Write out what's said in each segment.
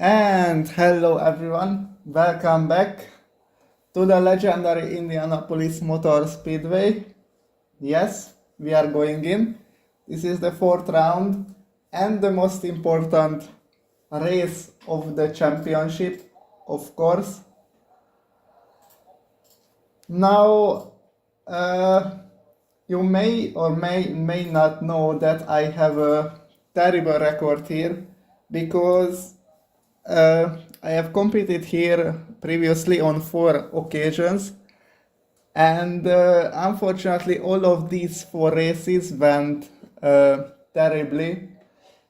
And hello everyone, welcome back to the legendary Indianapolis Motor Speedway. Yes, we are going in. This is the fourth round and the most important race of the championship, of course. Now, you may or may not know that I have a terrible record here because I have competed here previously on 4 occasions, and unfortunately, all of these 4 races went terribly.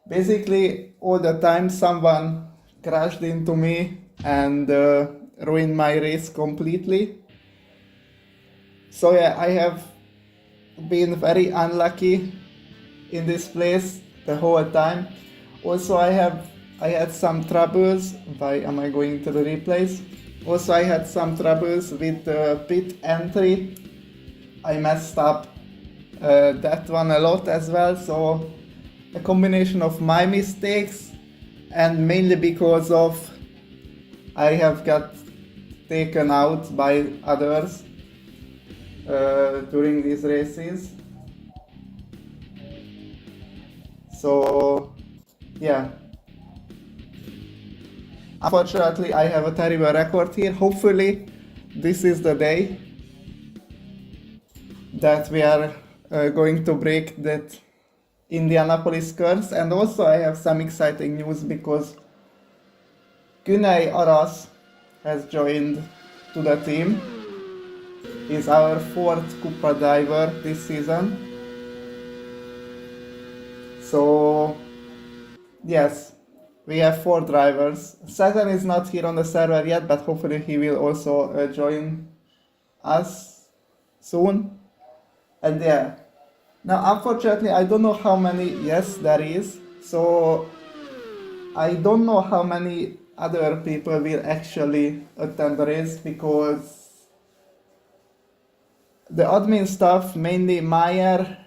Basically, all the time, someone crashed into me and ruined my race completely. So yeah, I have been very unlucky in this place the whole time. Also, I had some troubles. Why am I going to the replays? Also, I had some troubles with the pit entry. I messed up that one a lot as well. So a combination of my mistakes and mainly because of I have got taken out by others during these races. So yeah, unfortunately I have a terrible record here. Hopefully this is the day that we are going to break that Indianapolis curse. And also I have some exciting news because Qualy has joined to the team. He's our 4th Cupra driver this season. So yes, we have 4 drivers. Saturn is not here on the server yet, but hopefully he will also join us soon. And yeah, now unfortunately I don't know how many, yes there is, so I don't know how many other people will actually attend the race because the admin staff, mainly Meyer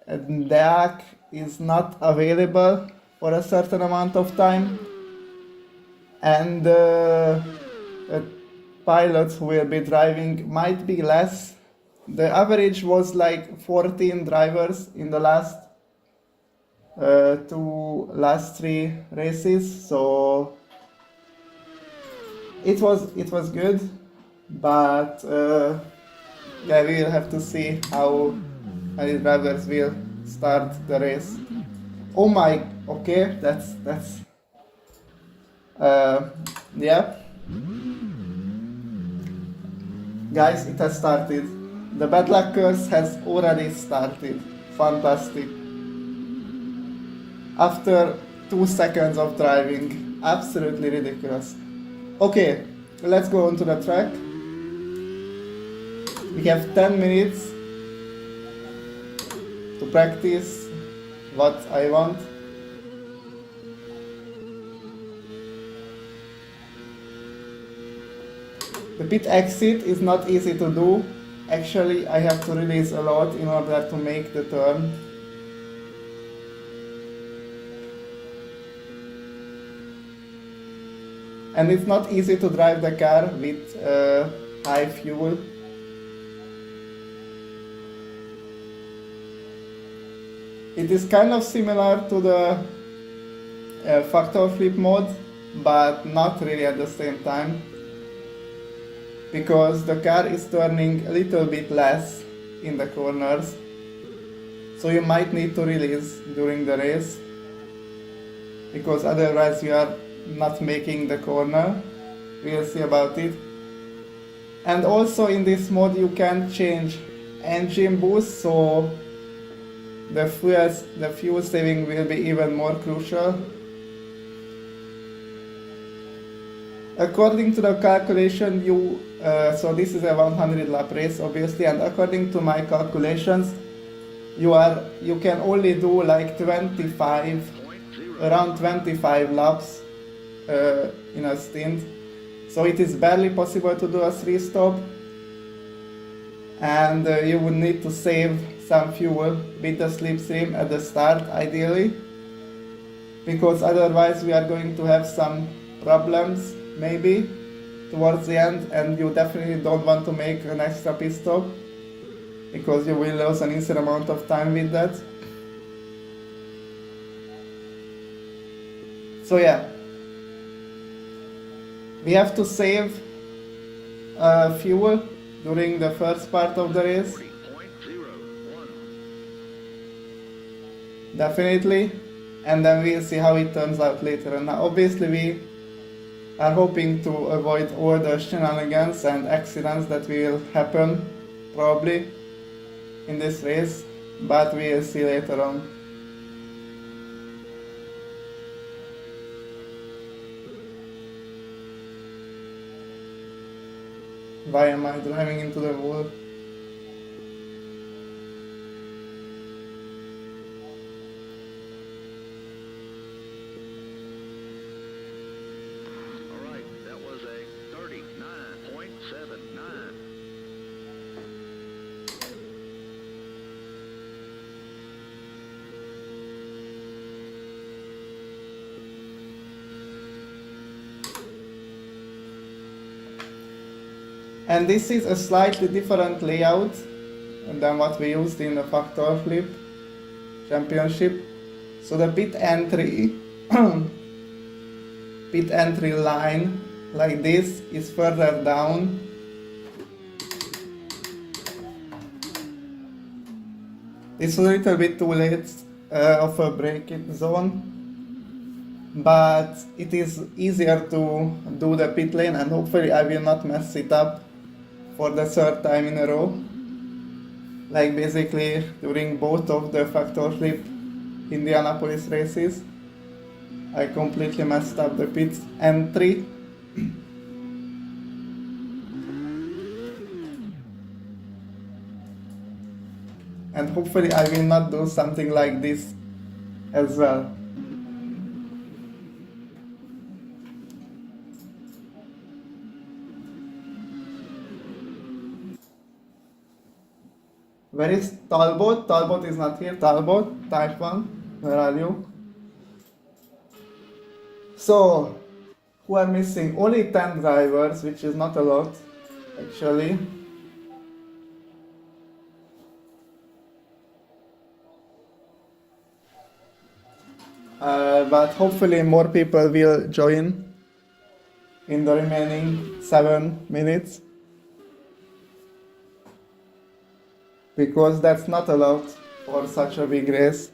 and Deak, is not available for a certain amount of time, and pilots who will be driving might be less. The average was like 14 drivers in the last 3 races, so it was good, but yeah, we will have to see how many drivers will start the race. Oh my, okay, that's yeah. Guys, it has started. The bad luck curse has already started. Fantastic. After 2 seconds of driving, absolutely ridiculous. Okay, let's go onto the track. We have 10 minutes to practice what I want. The pit exit is not easy to do. Actually, I have to release a lot in order to make the turn. And it's not easy to drive the car with high fuel. It is kind of similar to the factor flip mode, but not really at the same time, because the car is turning a little bit less in the corners, so you might need to release during the race, because otherwise you are not making the corner. We'll see about it. And also in this mode you can change engine boost, so the fuel saving will be even more crucial. According to the calculation, so this is a 100 lap race obviously, and according to my calculations, you can only do like around 25 laps in a stint. So it is barely possible to do a 3-stop, and you would need to save some fuel with the slipstream at the start ideally, because otherwise we are going to have some problems maybe towards the end, and you definitely don't want to make an extra pit stop because you will lose an insane amount of time with that. So yeah, we have to save fuel during the first part of the race. Definitely, and then we'll see how it turns out later. And now obviously we are hoping to avoid all the shenanigans and accidents that will happen probably in this race, but we'll see later on. Why am I driving into the wall? Alright, that was a 39.79. And this is a slightly different layout than what we used in the Factor Flip Championship. So the pit entry pit entry line like this is further down. It's a little bit too late of a braking zone, but it is easier to do the pit lane, and hopefully I will not mess it up for the third time in a row. Like basically during both of the Factor Flip Indianapolis races, I completely messed up the pit entry. And hopefully I will not do something like this as well. Where is Talbot? Talbot is not here. Talbot, type 1, where are you? So, who are missing? Only 10 drivers, which is not a lot, actually. But hopefully more people will join in the remaining 7 minutes. Because that's not a lot for such a big race.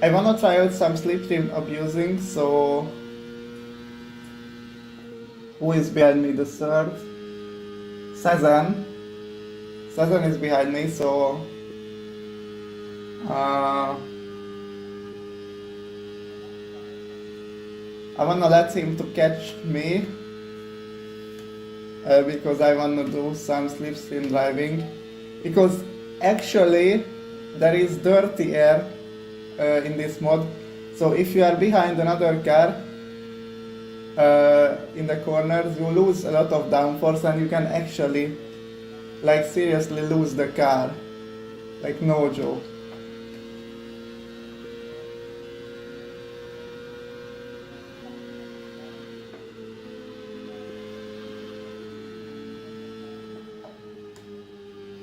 I wanna try out some slipstream abusing, so who is behind me? The third? Sazan. Sazan is behind me, so I wanna let him to catch me because I wanna do some slipstream driving, because actually there is dirty air in this mod, so if you are behind another car in the corners, you lose a lot of downforce and you can actually, like, seriously lose the car, like, no joke.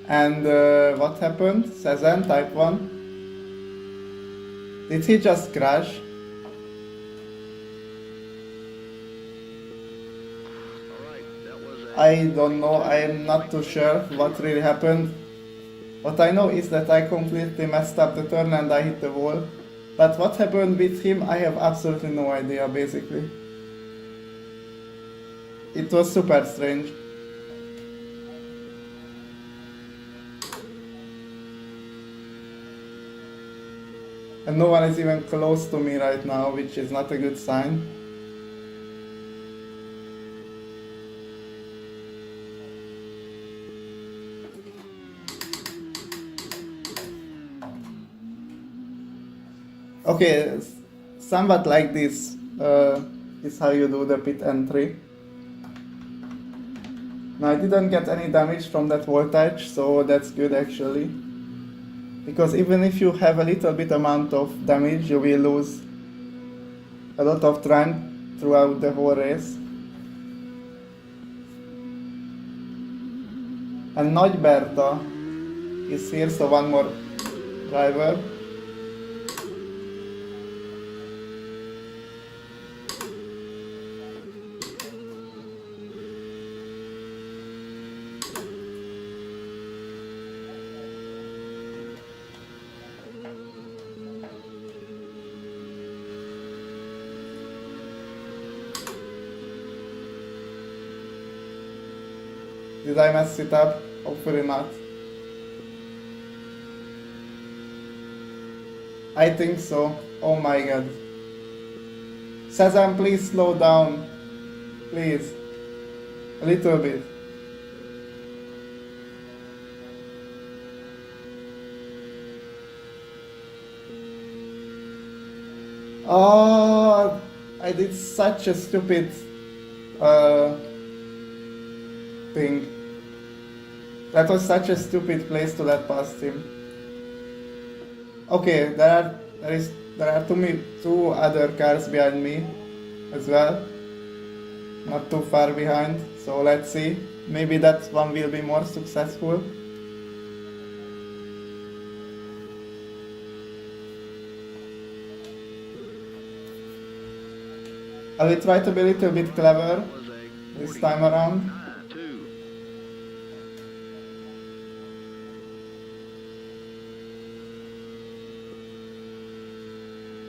And what happened? Sazan, type 1. Did he just crash? I don't know, I am not too sure what really happened. What I know is that I completely messed up the turn and I hit the wall. But what happened with him, I have absolutely no idea, basically. It was super strange. And no one is even close to me right now, which is not a good sign. Okay, somewhat like this is how you do the pit entry. Now I didn't get any damage from that voltage, so that's good actually. Because even if you have a little bit amount of damage, you will lose a lot of strength throughout the whole race. And Nagy Berta is here, so one more driver. Did I mess it up? Hopefully not. I think so. Oh my god. Shazam, please slow down. Please. A little bit. Oh, I did such a stupid thing. That was such a stupid place to let past him. Okay, there are two other cars behind me as well. Not too far behind. So let's see. Maybe that one will be more successful. I will try to be a little bit clever this time around.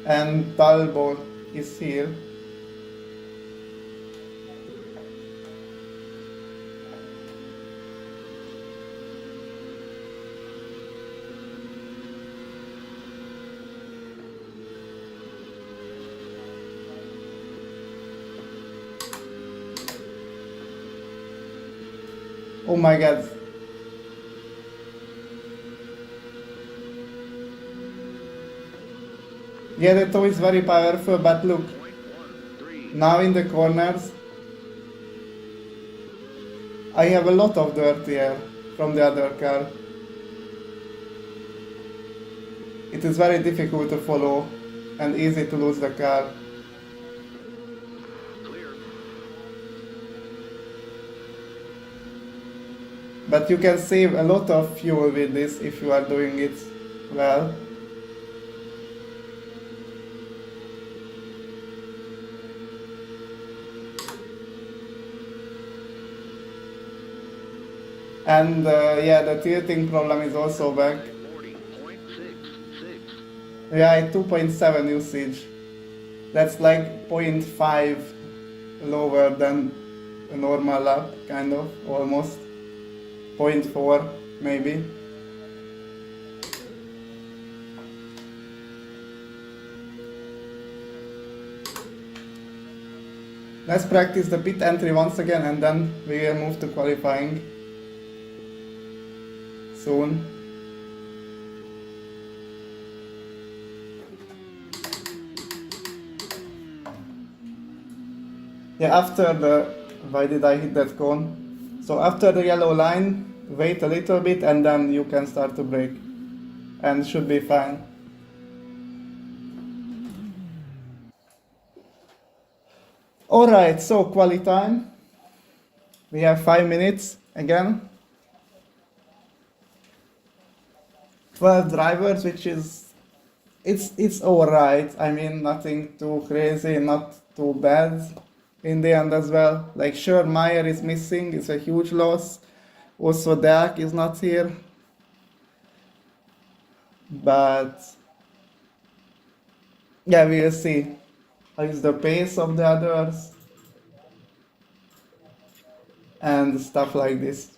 And Talbot is here. Oh my god. Yeah, the toe is very powerful, but look, now in the corners, I have a lot of dirt here from the other car. It is very difficult to follow and easy to lose the car. But you can save a lot of fuel with this if you are doing it well. And yeah, the tilting problem is also back. Yeah, 2.7 usage. That's like 0.5 lower than a normal lap, kind of, almost. 0.4 maybe. Let's practice the pit entry once again and then we will move to qualifying soon. Yeah, why did I hit that cone? So after the yellow line, wait a little bit and then you can start to brake and should be fine. Alright, so quali time. We have 5 minutes again. 12 drivers, which is, it's alright. I mean, nothing too crazy, not too bad. in the end as well. Like, sure, Meyer is missing, it's a huge loss. Also, Dak is not here. But yeah, we'll see how is the pace of the others and stuff like this.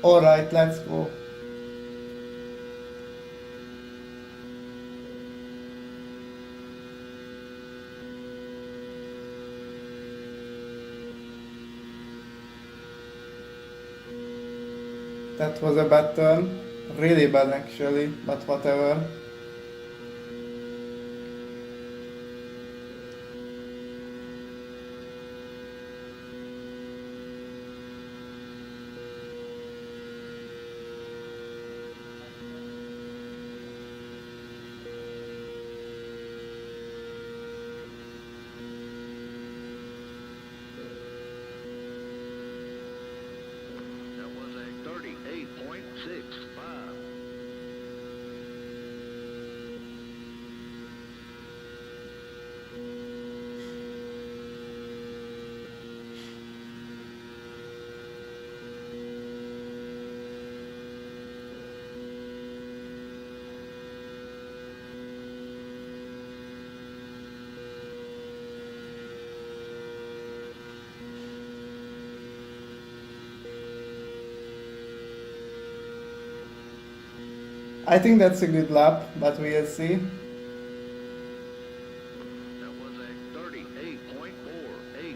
All right, let's go. That was a bad turn. Really bad actually, but whatever. That was a 38.65. I think that's a good lap, but we'll see. That was a 38.48.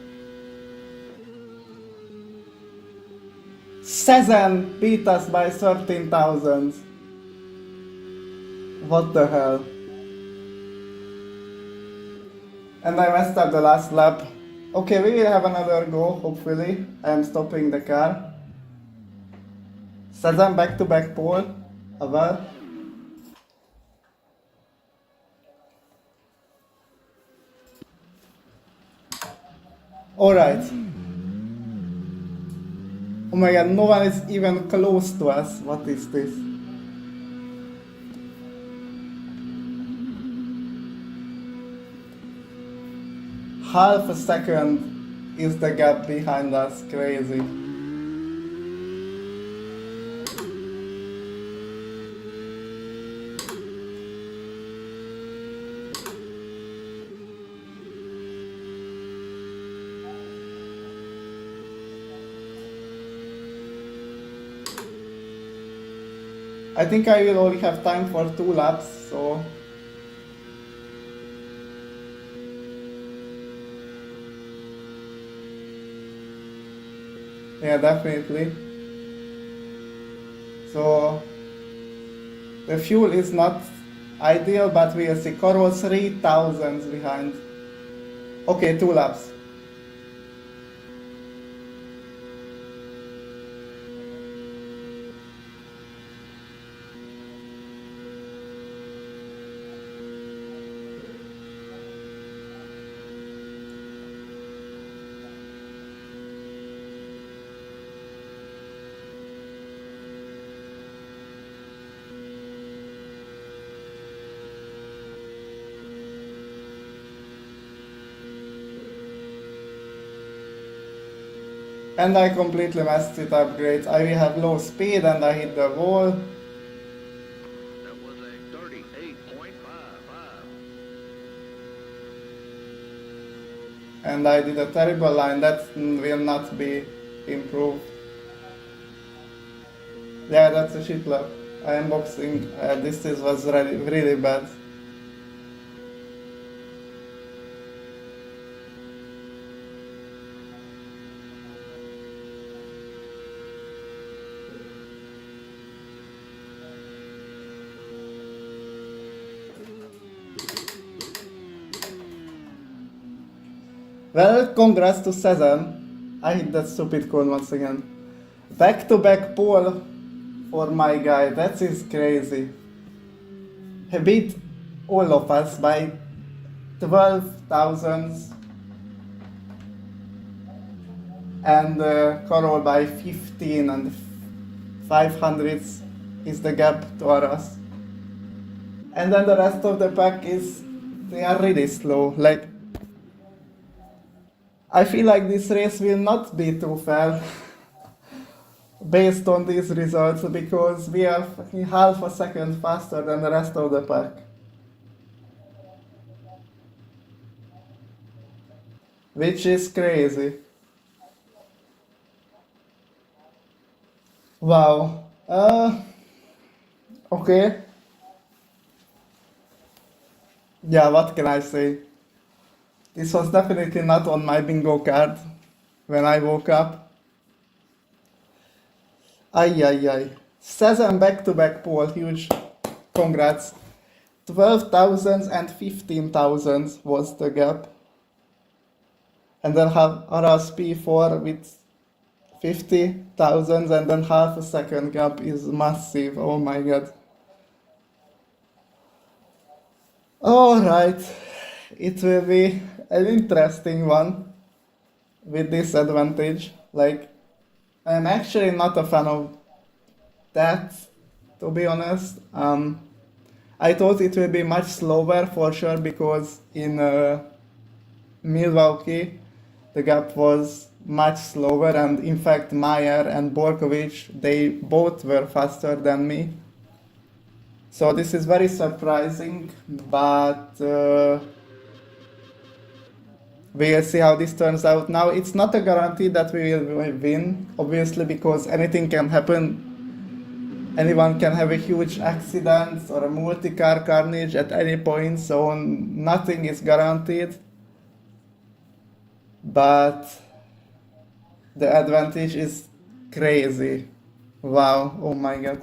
Sezen beat us by 13,000. What the hell? And I messed up the last lap. Okay, we will have another go, hopefully. I am stopping the car. Sezen back-to-back pole. Well. Alright. Oh my god, no one is even close to us. What is this? Half a second is the gap behind us. Crazy. I think I will only have time for 2 laps, so... Yeah, definitely. So... The fuel is not ideal, but we'll see. Carol 3,000 behind. Okay, 2 laps. And I completely messed it up, great. I will have low speed and I hit the wall. That was a 38.55. And I did a terrible line that will not be improved. Yeah, that's a shit lap. I am boxing. This was really, really bad. Well, congrats to Sezan. I hit that stupid code once again. Back-to-back pole for my guy. That is crazy. He beat all of us by 12,000 and Carol by 15 and 500 is the gap to us. And then the rest of the pack they are really slow. Like, I feel like this race will not be too fair based on these results because we are fucking half a second faster than the rest of the pack. Which is crazy. Wow. Okay. Yeah, what can I say? This was definitely not on my bingo card when I woke up. Ay, ay, ay. Seven back-to-back pole, huge. Congrats. 12,000 and 15,000 was the gap. And then have Aras P4 with 50,000 and then half a second gap is massive. Oh my god. Alright. It will be an interesting one with this advantage. Like, I'm actually not a fan of that, to be honest. I thought it will be much slower for sure because in Milwaukee the gap was much slower, and in fact Meyer and Borkovic, they both were faster than me. So this is very surprising, but we'll see how this turns out. Now, it's not a guarantee that we will win, obviously, because anything can happen. Anyone can have a huge accident or a multi-car carnage at any point, so nothing is guaranteed. But the advantage is crazy. Wow, oh my god.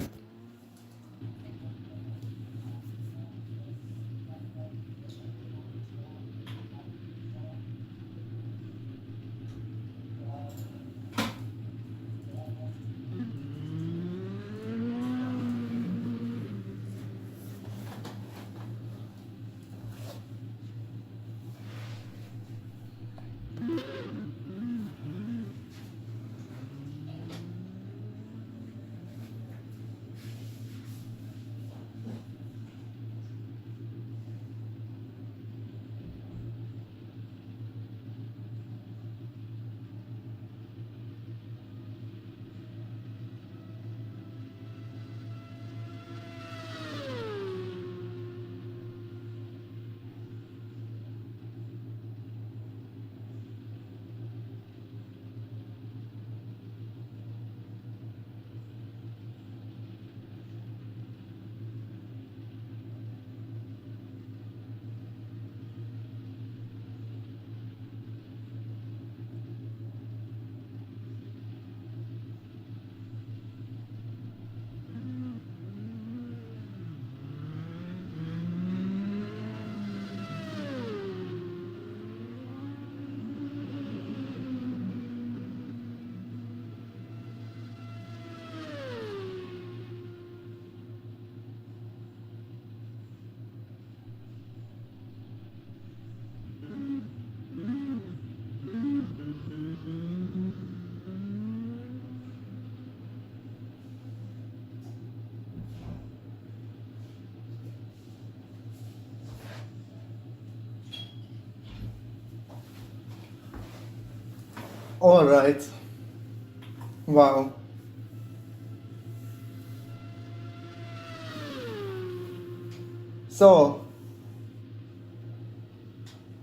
Alright. Wow. So,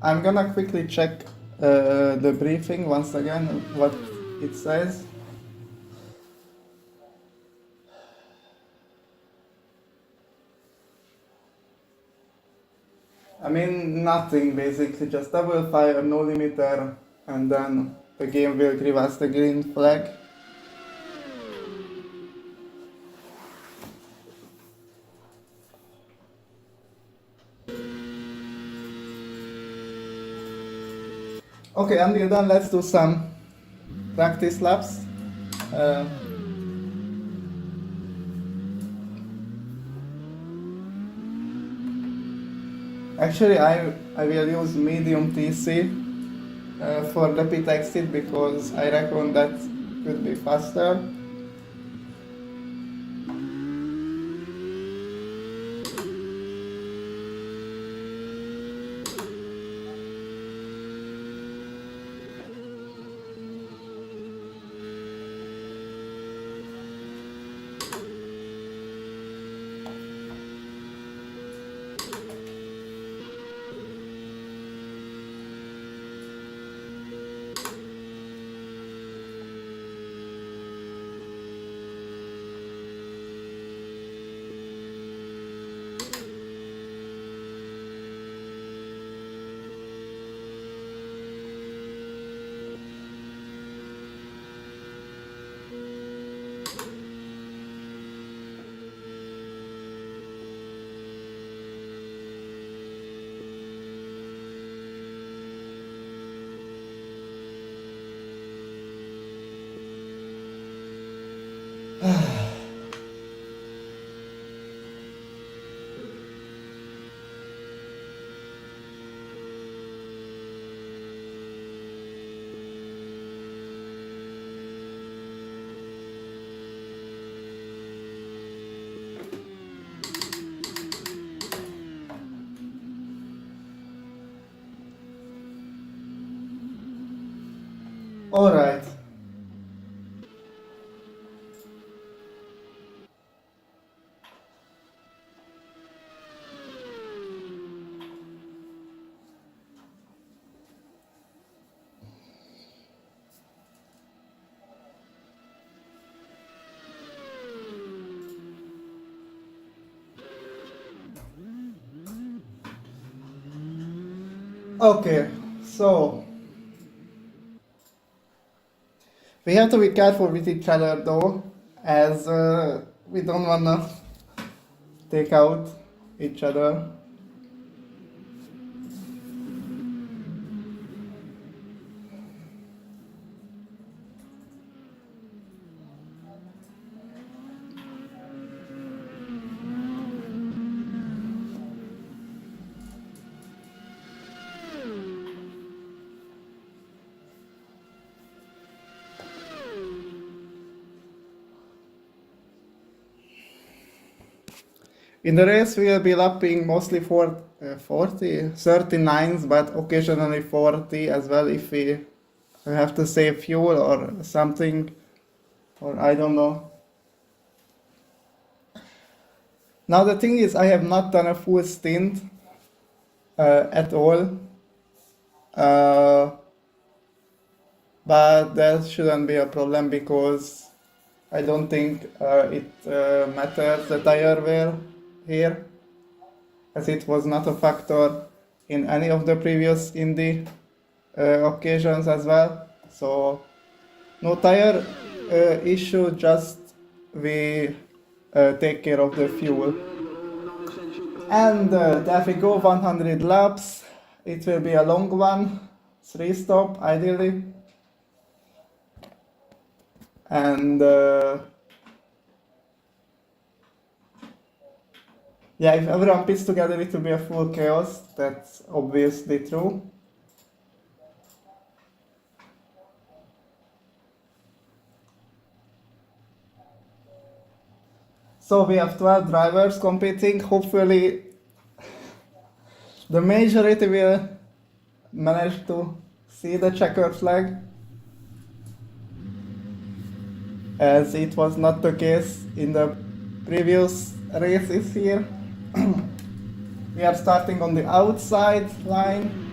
I'm gonna quickly check the briefing once again, what it says. I mean, nothing basically, just double fire, no limiter, and then the game will give us the green flag. Okay, until then, let's do some practice laps. Actually, I will use medium TC for the pit exit because I reckon that could be faster. Alright. Okay, so we have to be careful with each other though, as we don't wanna take out each other. In the race, we will be lapping mostly 39s, but occasionally 40 as well if we have to save fuel or something, or I don't know. Now the thing is, I have not done a full stint at all, but that shouldn't be a problem because I don't think it matters the tire wear here, as it was not a factor in any of the previous Indy occasions as well. So no tire issue, just we take care of the fuel. And there we go, 100 laps. It will be a long one, 3 stop ideally. And yeah, if everyone pits together, it will be a full chaos. That's obviously true. So we have 12 drivers competing. Hopefully, the majority will manage to see the checker flag. as it was not the case in the previous races here. We are starting on the outside line.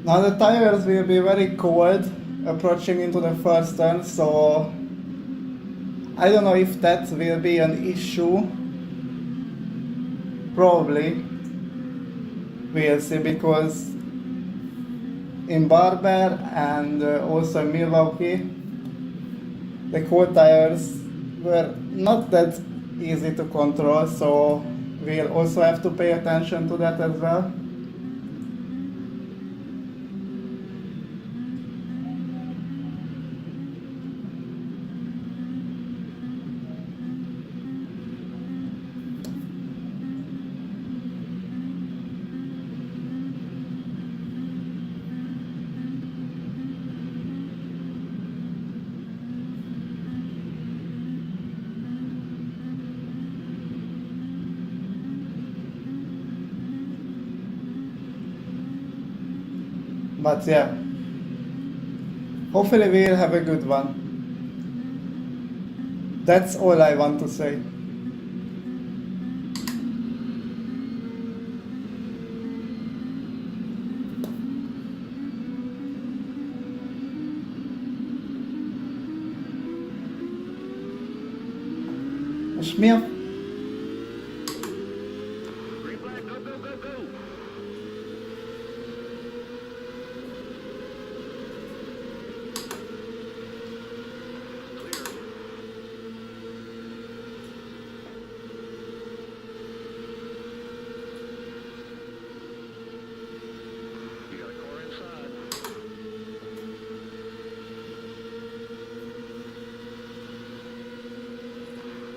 Now the tires will be very cold approaching into the first turn, so I don't know if that will be an issue. Probably. We'll see, because in Barber and also in Milwaukee, the cold tires were not that easy to control, so we'll also have to pay attention to that as well. But yeah, hopefully we'll have a good one. That's all I want to say. És mi a... Green flag, go, go, go, go. Clear. You got a car inside.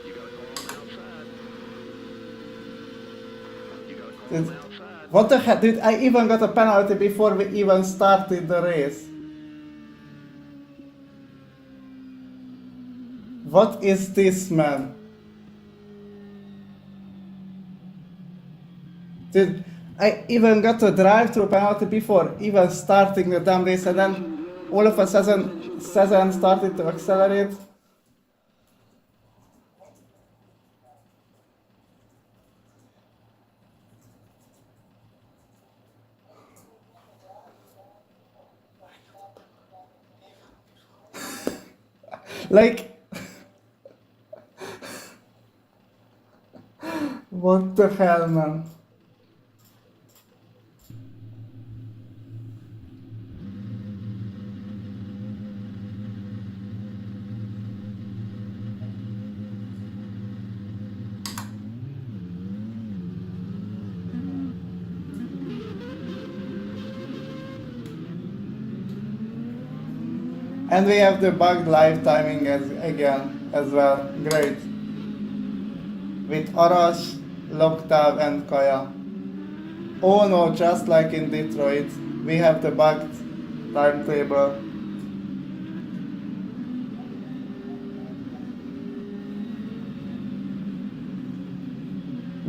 You got a car on the outside. You got a car on the outside. What the heck, dude? I even got a penalty before we even started the race. What is this, man? Dude, I even got a drive-through penalty before even starting the damn race, and then all of a sudden started to accelerate. Like, what the hell, man? And we have the bugged live timing again as well. Great. With Arash, Loktav and Kaya. Oh no, just like in Detroit, we have the bugged timetable.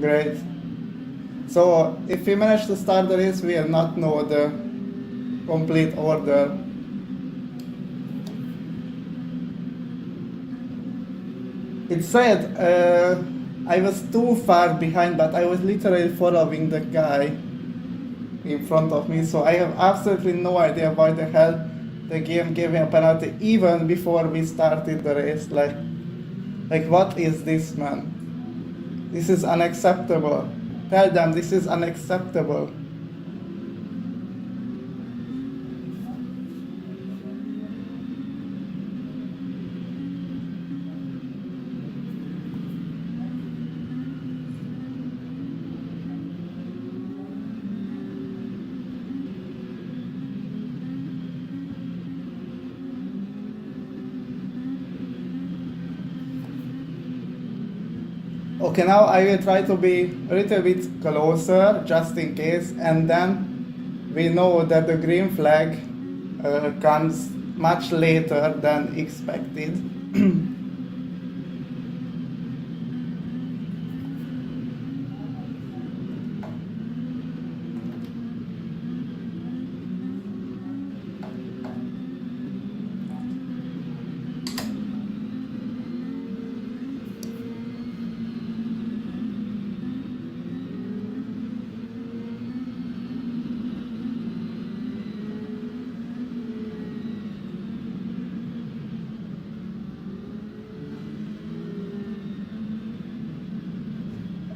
Great. So if we manage to start the race, we will not know the complete order. It said I was too far behind, but I was literally following the guy in front of me, so I have absolutely no idea why the hell the game gave me a penalty even before we started the race. Like, Like, what is this, man? This is unacceptable. Tell them this is unacceptable. Okay, now I will try to be a little bit closer just in case, and then we know that the green flag comes much later than expected.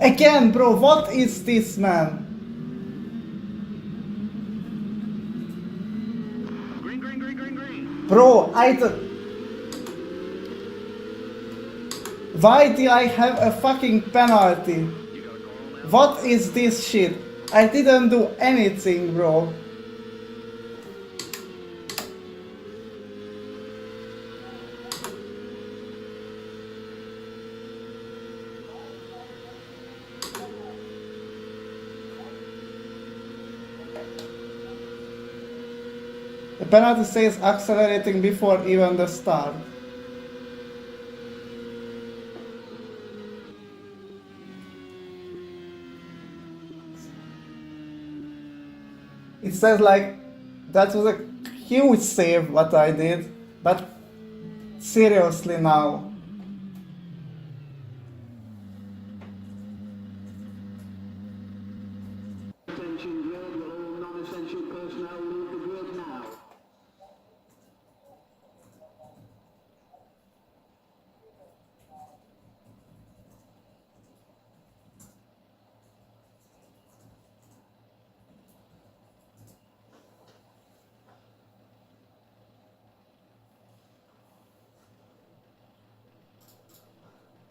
Again, bro, what is this, man? Green, green, green, green, green. Bro, why did I have a fucking penalty? You got a car on that? What is this shit? I didn't do anything, bro. The penalty says accelerating before even the start. It says like that was a huge save what I did, but seriously now. Attention grid, will all non-essential personnel leave the grid now?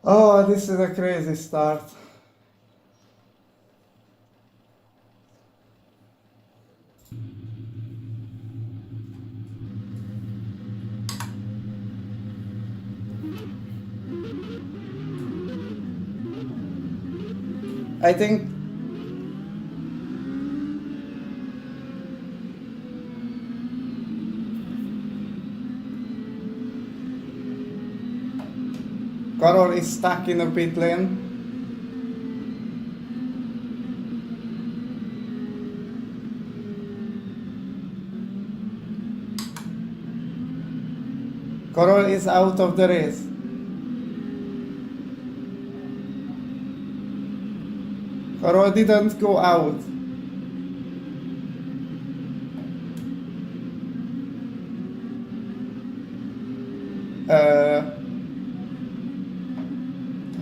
Oh, this is a crazy start. I think Carol is stuck in the pit lane. Carol is out of the race. Carol didn't go out.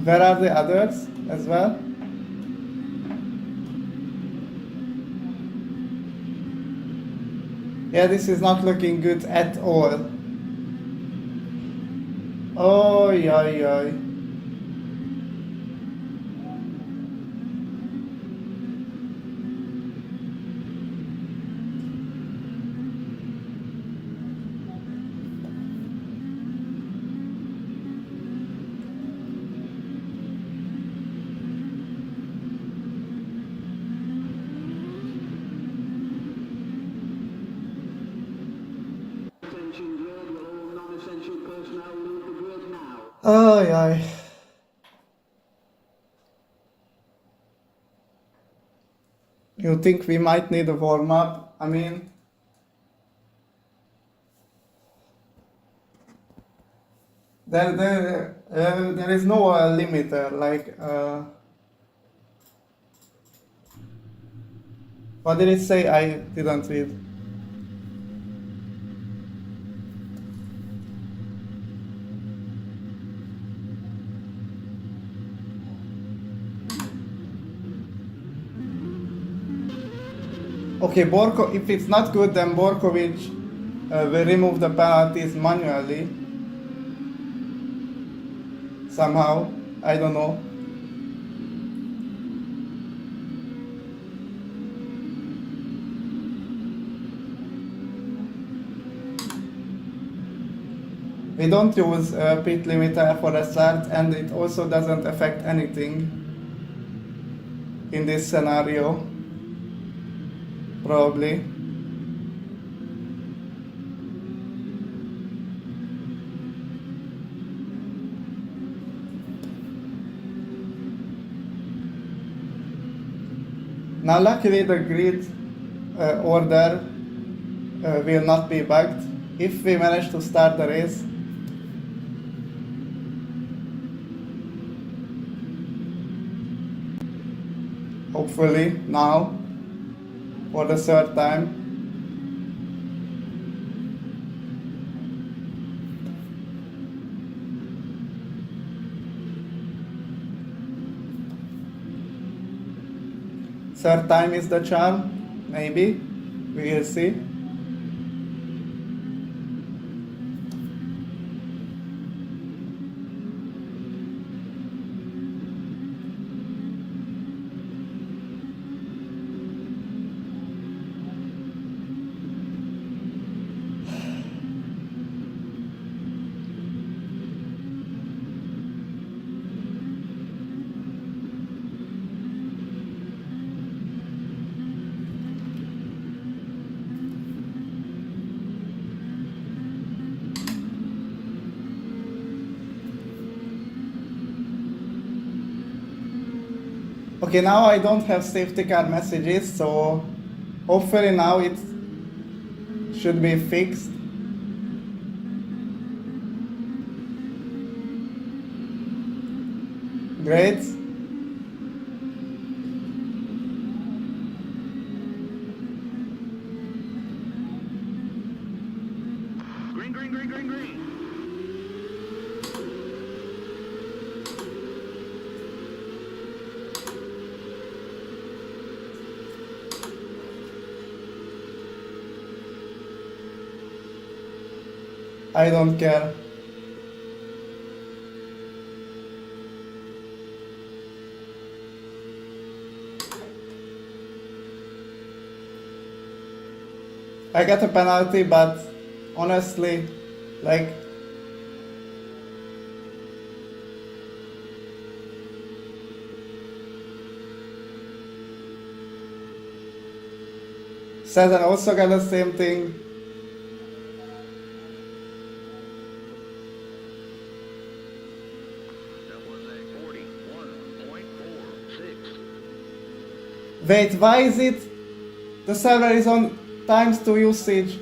Where are the others as well? Yeah, this is not looking good at all. Oh, yeah. Attention grid, will all non-essential personnel leave the grid now? Oh, yeah. You think we might need a warm-up? I mean, there is no limiter, like, what did it say? I didn't read. Okay, Borko. If it's not good, then Borkovic will remove the penalties manually. Somehow, I don't know. We don't use pit limiter for a start, and it also doesn't affect anything in this scenario, probably. Now luckily the grid order will not be bugged if we manage to start the race. Hopefully now for the third time. Third time is the charm, maybe. We will see. Okay, now I don't have safety car messages, so hopefully now it should be fixed. Great. Green, green, green, green, green. I don't care. I got a penalty, but honestly, like, Cesar also got the same thing. That was a 41.46. Wait, why is it? The server is on times 2 usage.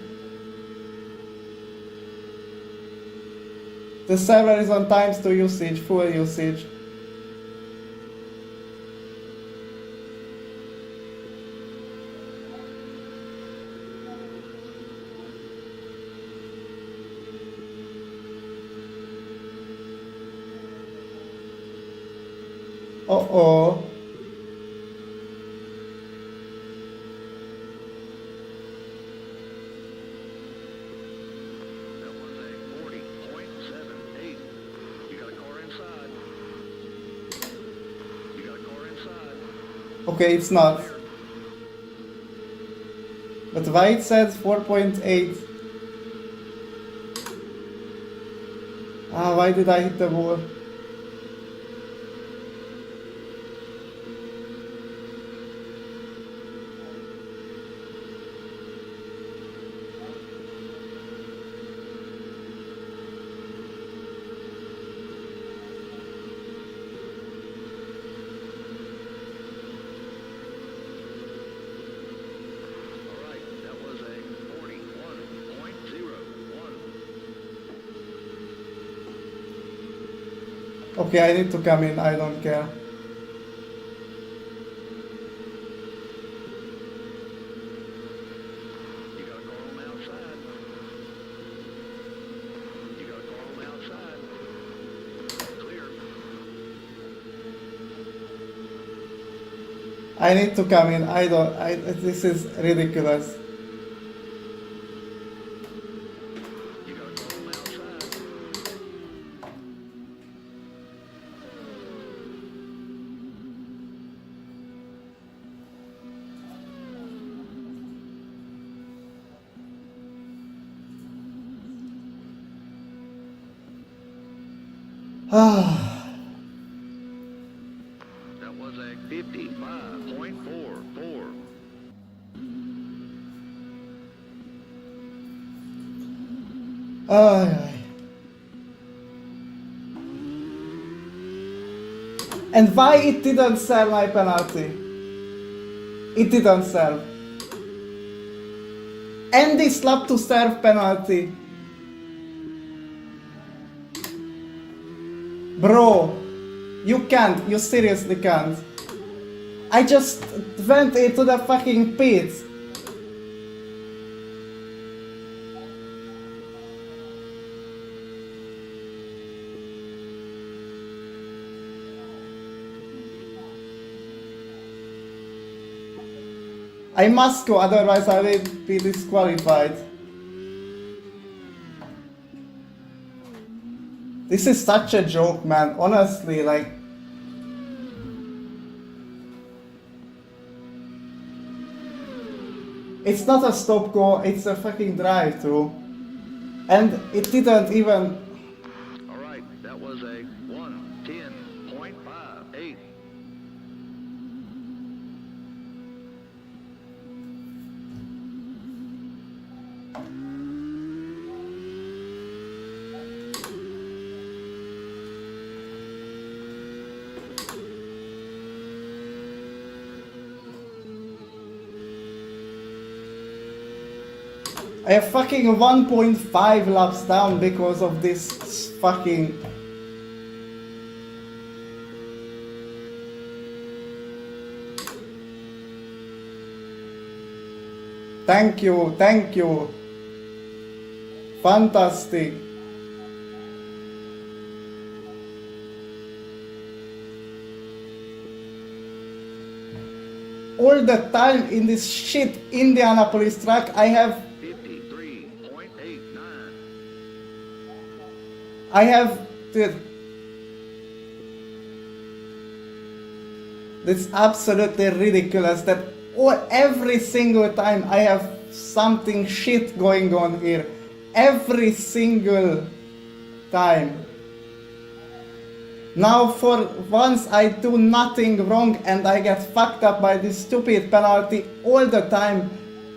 The server is on times 2 usage, full usage. Uh-oh. That was a 40.78. You got a car inside. You got a car inside. Okay, it's not. But why it says 4.8? Ah, why did I hit the wall? All right, that was a 41.01. Okay, I need to come in, I don't care. You got a car on the outside. You got a car on the outside. Clear. I need to come in. This is ridiculous. You gotta call them outside. That was a 55.44. Ay, ay. And why it didn't serve my penalty? It didn't serve. Andy slapped to serve penalty. Bro, you can't. You seriously can't. I just went into the fucking pit. I must go, otherwise I will be disqualified. This is such a joke, man. Honestly, like... It's not a stop go, it's a fucking drive-through. And it didn't even... All right, that was a 110.58. I have fucking 1.5 laps down because of this fucking... Thank you, thank you. Fantastic. All the time in this shit Indianapolis track I have 53.89. I have to... It's absolutely ridiculous that every single time I have something shit going on here. Every single time. Now for once I do nothing wrong and I get fucked up by this stupid penalty all the time.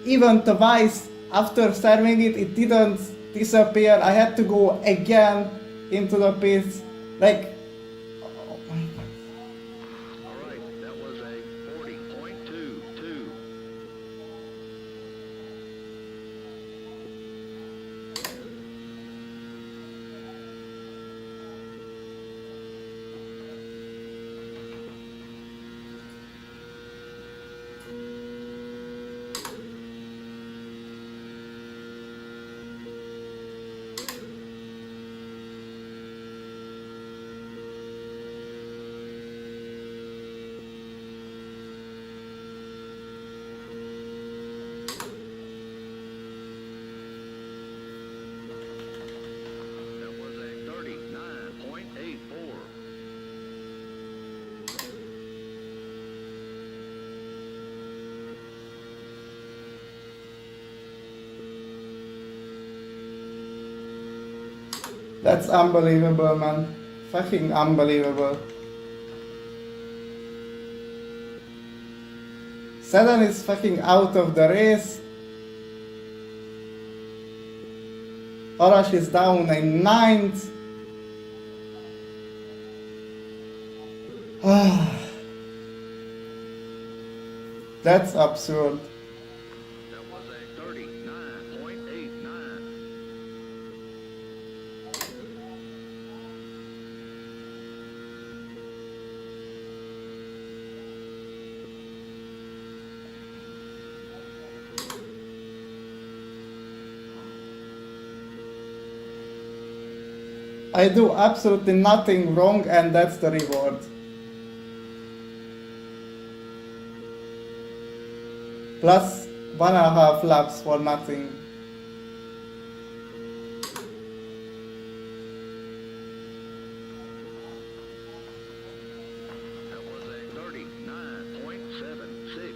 Even twice after serving it, it didn't disappear. I had to go again into the pits. Like, oh my God. All right, that was a 40.22. That was a 39.84. That's unbelievable, man. Fucking unbelievable. Sedan is fucking out of the race. Arash is down in 9th. That's absurd. That was a 39.89. I do absolutely nothing wrong and that's the reward. plus 1.5 laps for nothing. That was a 39.76.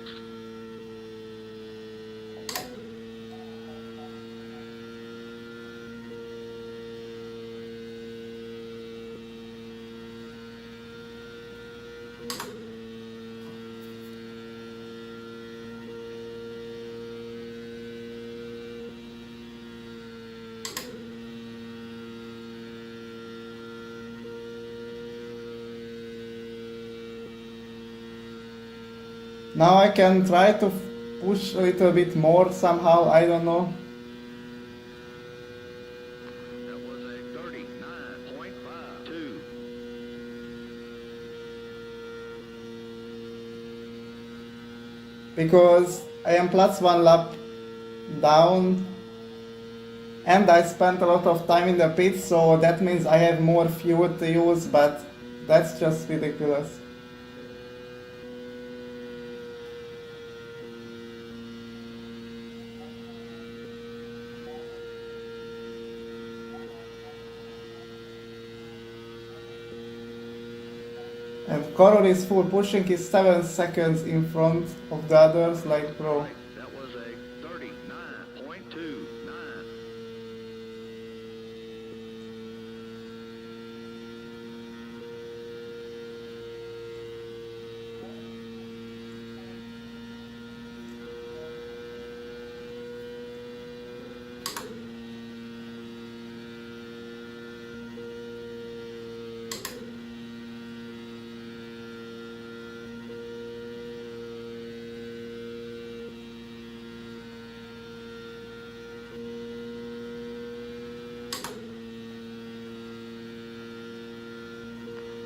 Now I can try to push a little bit more somehow, I don't know. That was a 39.52. Because I am plus 1 lap down and I spent a lot of time in the pits, so that means I have more fuel to use, but that's just ridiculous. And Carol is full pushing, is 7 seconds in front of the others, like bro. Right, that was a 39.29.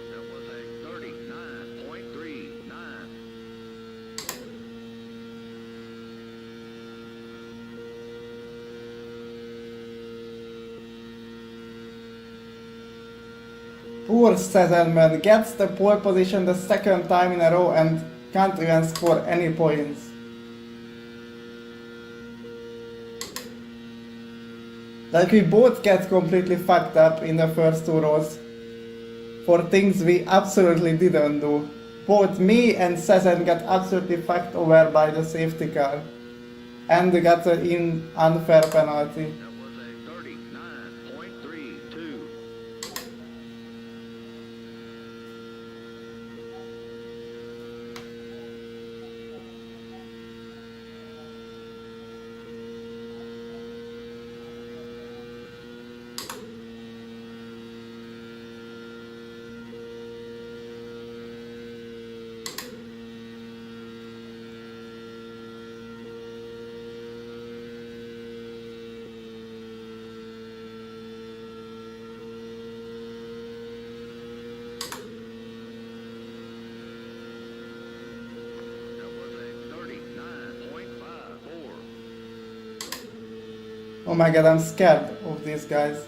That was a 39.39. Poor Sezelman gets the pole position the second time in a row and can't even score any points. Like we both get completely fucked up in the first 2 rows for things we absolutely didn't do. Both me and Sezen got absolutely fucked over by the safety car and got an unfair penalty. That was a 39.32. That was a 39.54. Oh my god, I'm scared of these guys.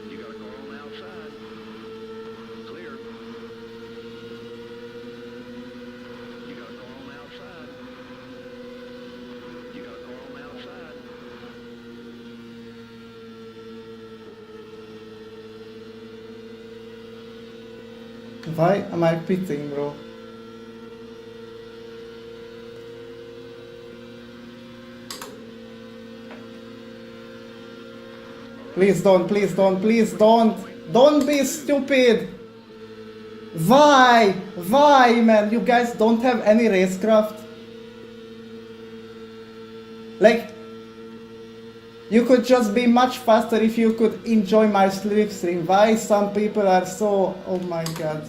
You got a car on the outside. Clear. You got a car on the outside. You got a car on the outside. Why am I pitting, bro? Please don't, please don't, please don't! Don't be stupid! Why? Why, man? You guys don't have any racecraft? Like, you could just be much faster if you could enjoy my slipstream. Why some people are so... Oh my god.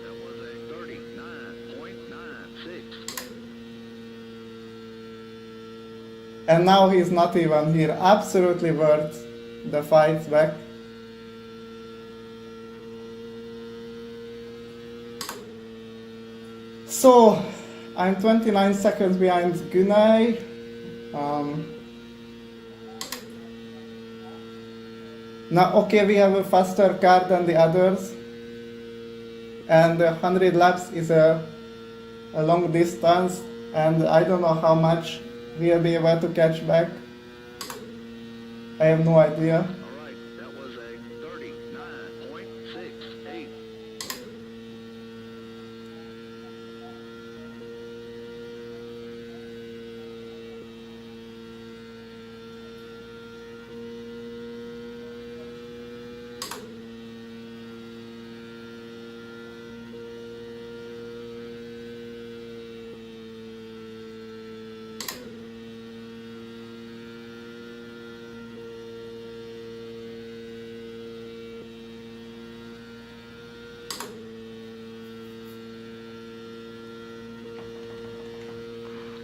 That was a 39.96. And now he's not even here. Absolutely worth the fight back. So, I'm 29 seconds behind Gunay. Now, okay, we have a faster car than the others, and 100 laps is a long distance, and I don't know how much we'll be able to catch back. I have no idea. All right, that was a 39.68.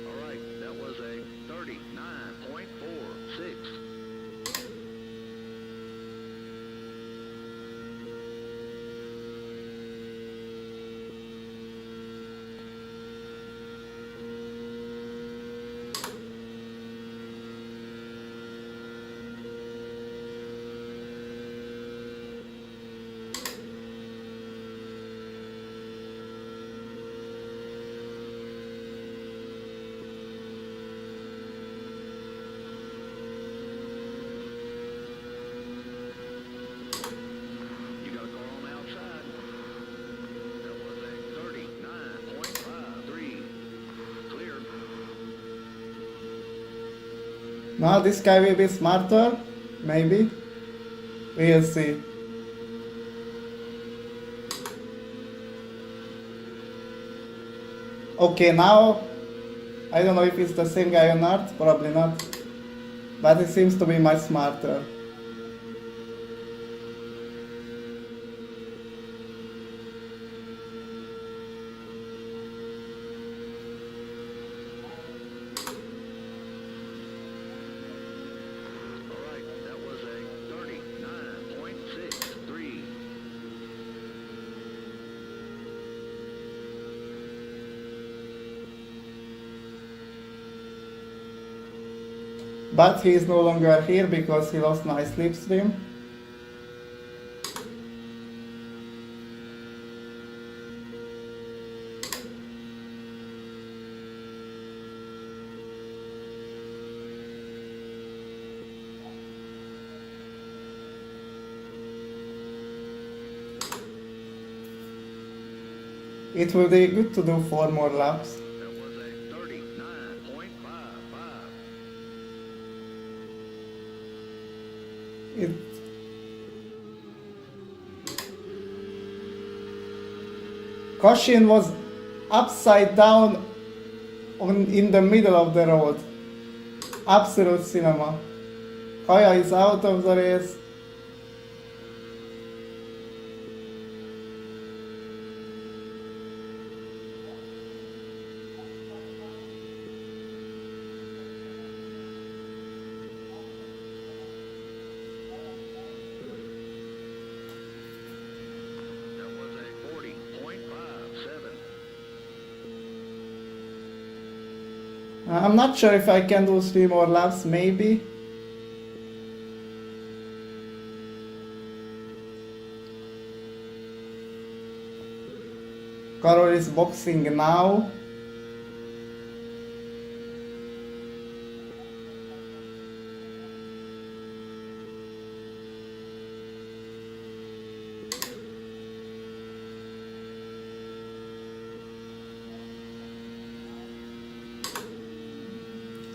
All right, that was a 39.46. You got a car on the outside. That was a 39.53. Clear. Now this guy will be smarter, maybe. We'll see. Okay, now I don't know if it's the same guy or not, probably not. But he seems to be much smarter. All right, that was a 39.63. But he is no longer here because he lost my slipstream. It will be good to do 4 more laps. That was a 39.55. It Caution was upside down in the middle of the road. Absolute cinema. Kaya is out of the race. That was a 40.57. I'm not sure if I can do 3 more laps, maybe. Carol is boxing now.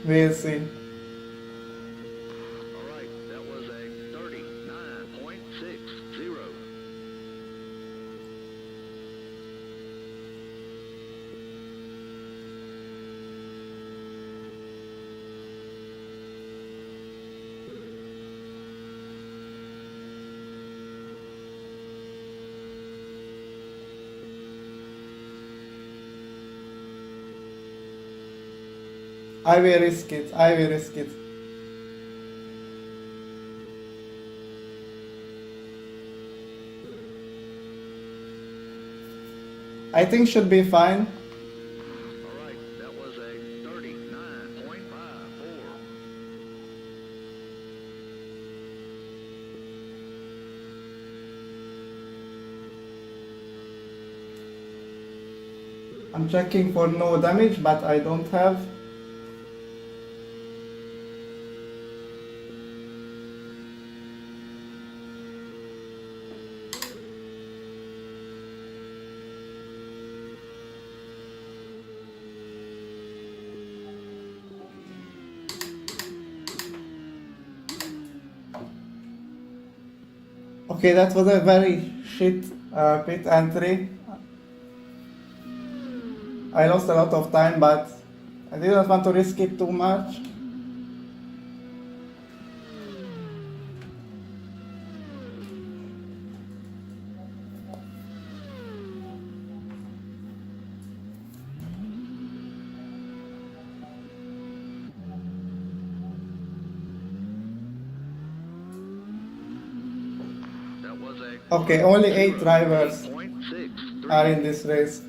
We'll see. All right, that was a 39.60. I will risk it. I will risk it. I think should be fine. I'm checking for no damage, but I don't have. Okay, that was a very shit pit entry. I lost a lot of time, but I didn't want to risk it too much. That was a Okay, only 8 drivers 8.63. are in this race.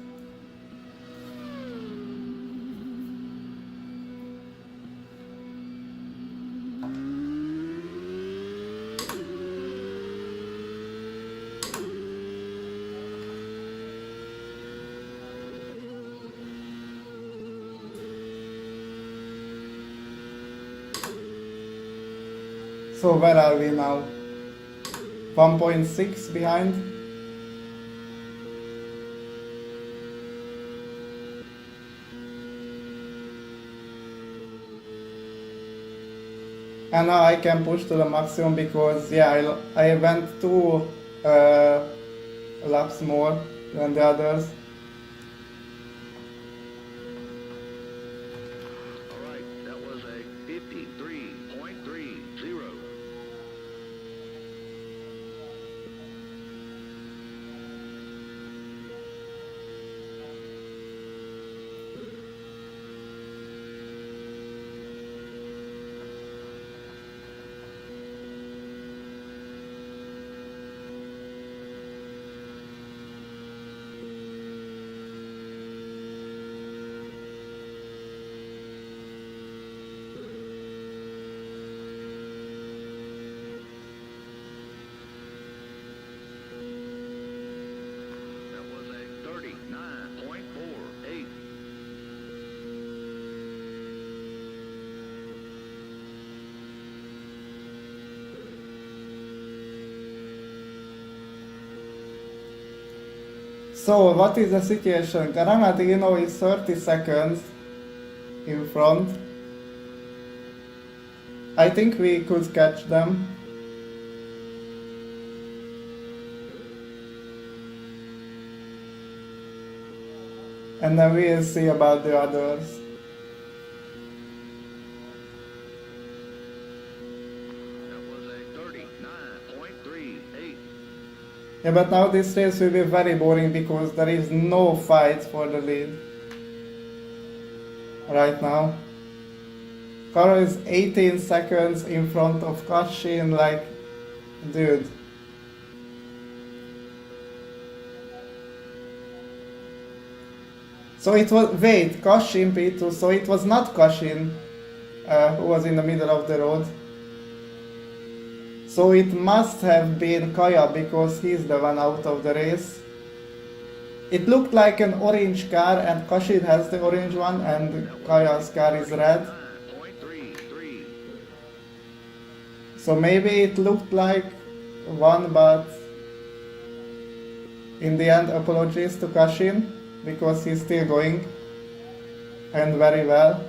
So where are we now? 1.6 behind. And now I can push to the maximum because yeah, I went 2 laps more than the others. All right, that was a 53.30. That was a 39.48. So what is the situation? Granadino is 30 seconds in front. I think we could catch them. And then we'll see about the others. That was a 39.38. Yeah, but now this race will be very boring because there is no fight for the lead right now. Karo is 18 seconds in front of Kashin, like, dude. So it was, wait, Kashin P2, so it was not Kashin who was in the middle of the road. So it must have been Kaya because he's the one out of the race. It looked like an orange car and Kashin has the orange one and Kaya's car is red. 9.33. So maybe it looked like one, but in the end apologies to Kashin because he's still going and very well.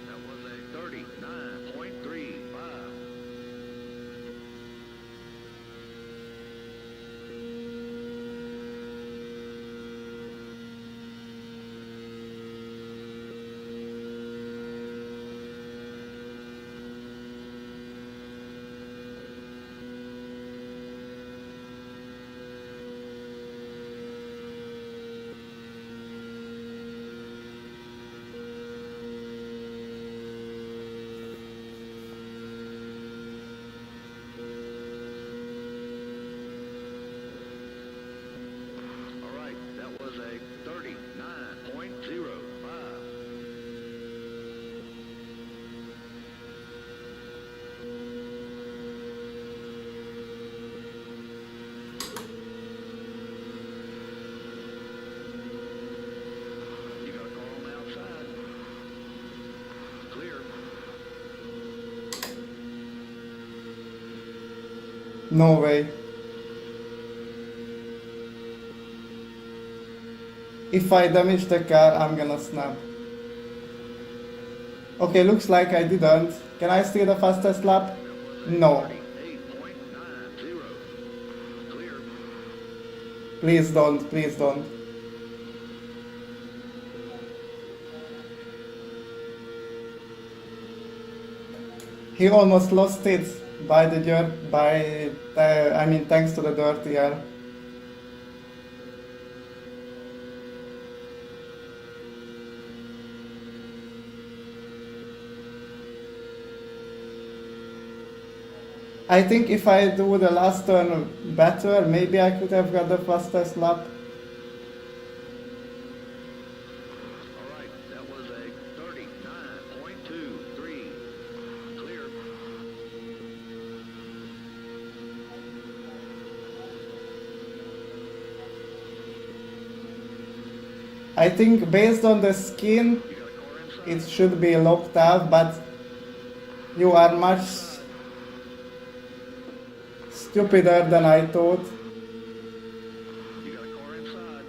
That was a 39.35. No way. If I damage the car, I'm gonna snap. Okay, looks like I didn't. Can I steal the fastest lap? No. 38.90. Clear. Please don't, please don't. He almost lost it by the dirt, thanks to the dirty air. I think if I do the last turn better, maybe I could have got the fastest lap. All right, that was a 39.23. Clear. I think based on the skin, You got a car inside. it should be locked up, but you are much stupider than I thought. You got a car inside.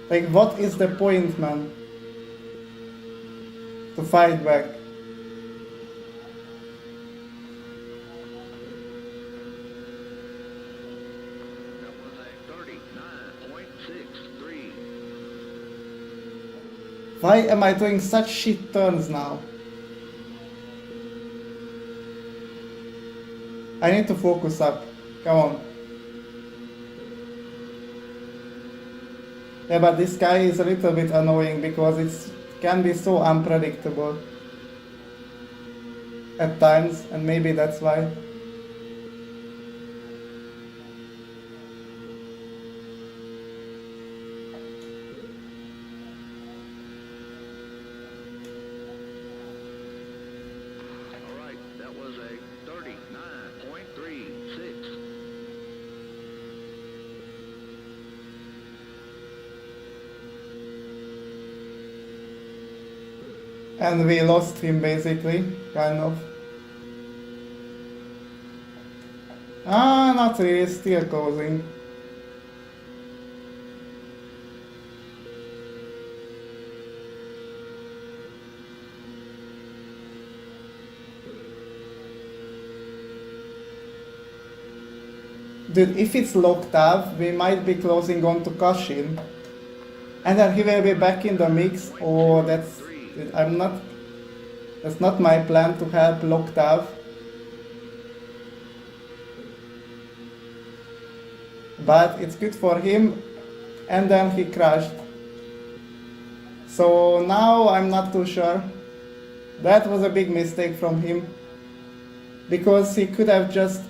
Like, what is the point, man? To fight back. That was a 39.63. Why am I doing such shit turns now? I need to focus up. Come on. Yeah, but this guy is a little bit annoying because it can be so unpredictable at times, and maybe that's why. All right, that was a 39.36. And we lost him basically, kind of. Not really, still closing. Dude, if it's locked up, we might be closing on to Kashin. And then he will be back in the mix. Oh, that's not my plan to help Loctav. But it's good for him. And then he crashed. So now I'm not too sure. That was a big mistake from him. Because he could have just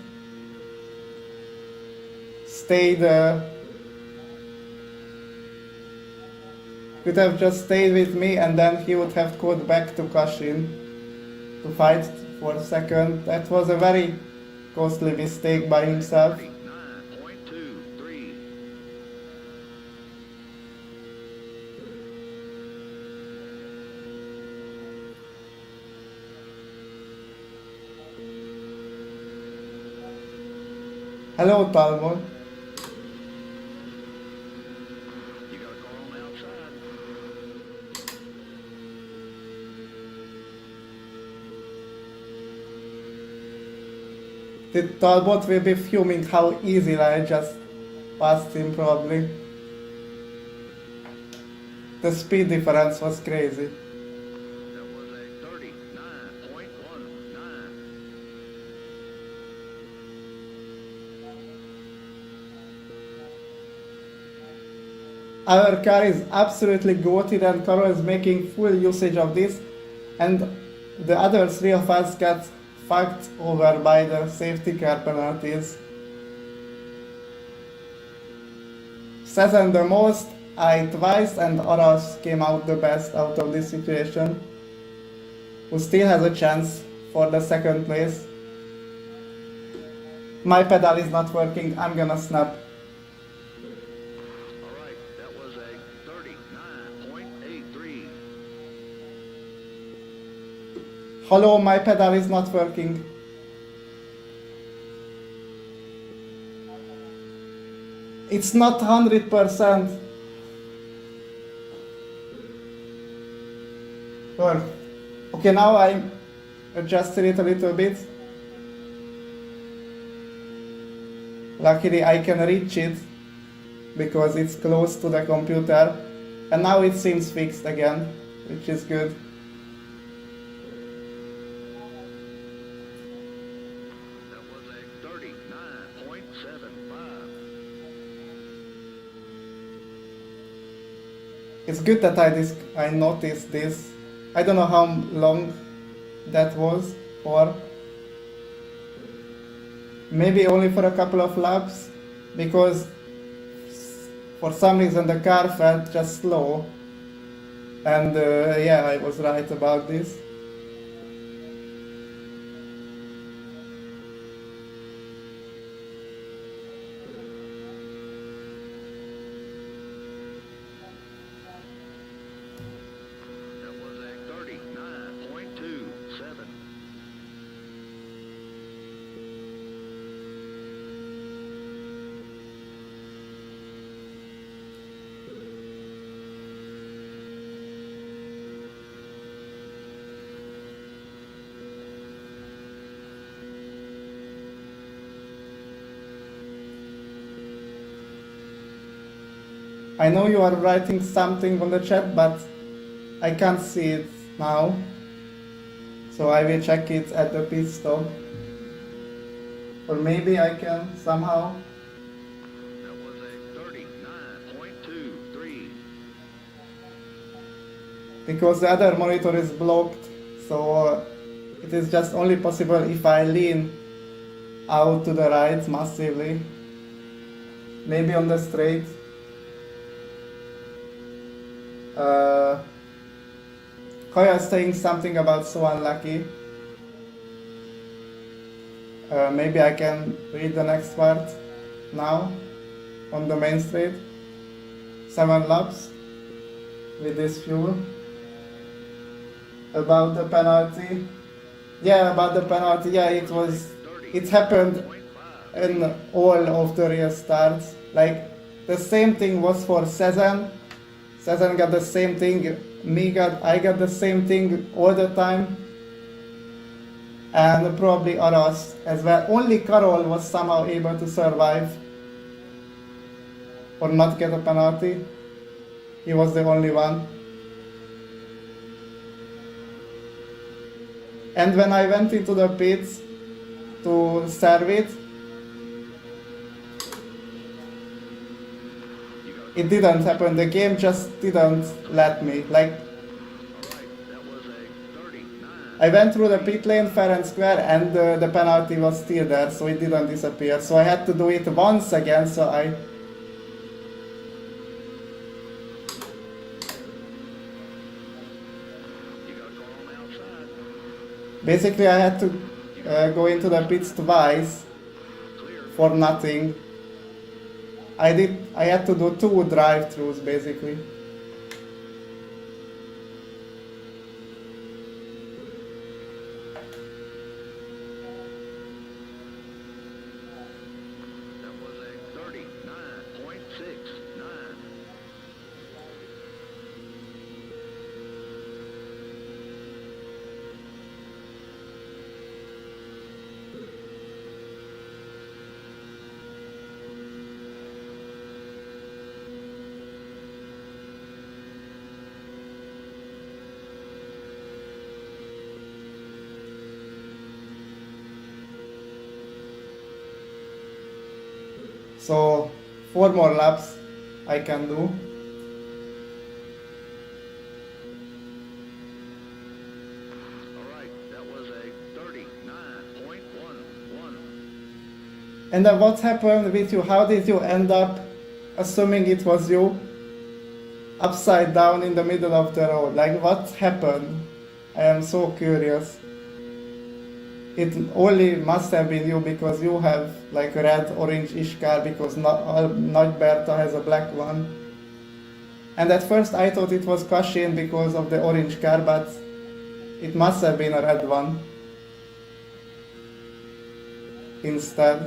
stayed with me, and then he would have caught back to Kashin to fight for second. That was a very costly mistake by himself. 39.23. Hello, Talmud. You got a car on the outside. The Talbot will be fuming how easily I just passed him, probably. The speed difference was crazy. That was a 39.19. Our car is absolutely goated, and Carol is making full usage of this, and the other three of us got fucked over by the safety car penalties. Season the most, I twice, and Aras came out the best out of this situation, who still has a chance for the second place. My pedal is not working, I'm gonna snap. All right, that was a 39.83. Hello, my pedal is not working. It's not 100%. Or, okay, now I adjusted it a little bit. Luckily I can reach it because it's close to the computer, and now it seems fixed again, which is good. That was a 39.75. It's good that I noticed this. I don't know how long that was for. Maybe only for a couple of laps, because for some reason the car felt just slow. And yeah, I was right about this. That was a 39.27. I know you are writing something on the chat, but I can't see it now. So I will check it at the pit stop. Or maybe I can somehow. That was a 39.23. Because the other monitor is blocked, so it is just only possible if I lean out to the right massively. Maybe on the straight. Kaya is saying something about so unlucky. Maybe I can read the next part now on the main straight. 7 laps with this fuel. About the penalty. Yeah, about the penalty. Yeah, it happened in all of the real starts. Like the same thing was for Cezanne. Cezanne got the same thing. I got the same thing all the time. And probably Aras as well. Only Carol was somehow able to survive or not get a penalty. He was the only one. And when I went into the pits to serve it, it didn't happen. The game just didn't let me. Like, That was a 39. I went through the pit lane fair and square, and the penalty was still there, so it didn't disappear. So I had to do it once again, so I... You got a car on the outside. Basically, I had to go into the pits twice Clear. for nothing. I had to do 2 drive-thrus, basically. That was a 39.69. So 4 more laps I can do. All right, that was a 39.11. And then what happened with you? How did you end up, assuming it was you, upside down in the middle of the road? Like, what happened? I am so curious. It only must have been you, because you have like a red orange-ish car, because not Berta has a black one. And at first I thought it was Kashin because of the orange car, but it must have been a red one instead.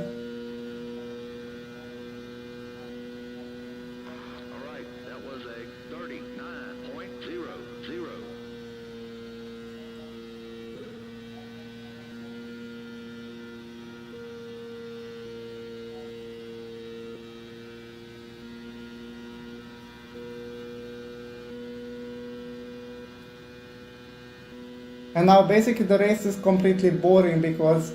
And now basically the race is completely boring because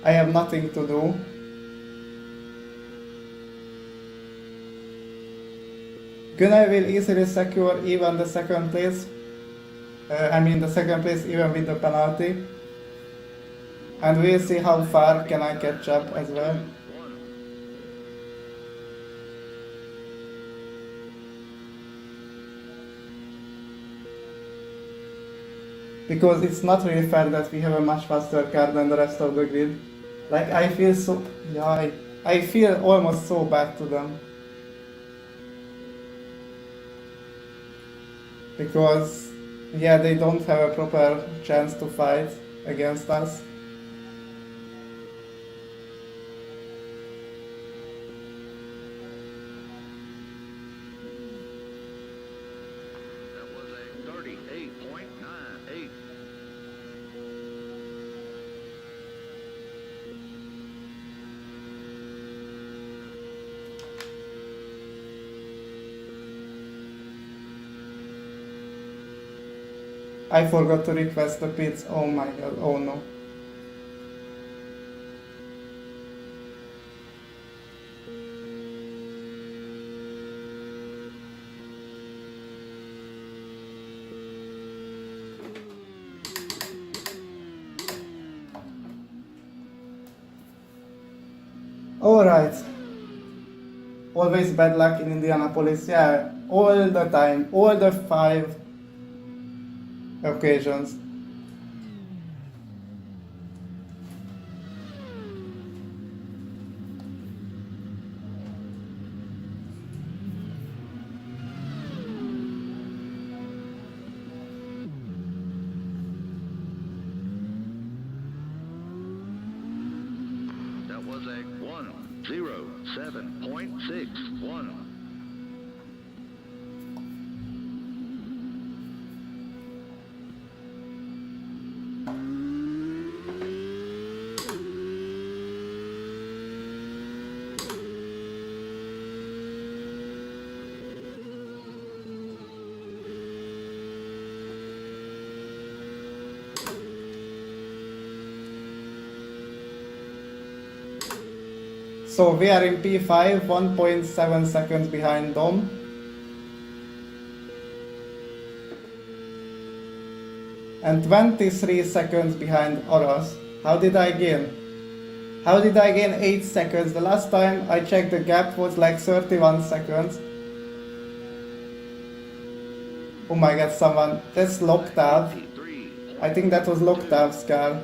I have nothing to do. Gunnar will easily secure even the second place. The second place even with the penalty. And we'll see how far can I catch up as well. Because it's not really fair that we have a much faster car than the rest of the grid. Like I feel so, yeah, I feel almost so bad to them. Because, yeah, they don't have a proper chance to fight against us. That was a 38.98. I forgot to request the pits. Oh my god, oh no. Alright. Always bad luck in Indianapolis, yeah, all the time, all the 5 occasions. That was a 107.61. So we are in P5, 1.7 seconds behind Dom. And 23 seconds behind Oros. How did I gain? How did I gain 8 seconds? The last time I checked the gap was like 31 seconds. Oh my god, someone, that's Loctav. I think that was Loctav's car.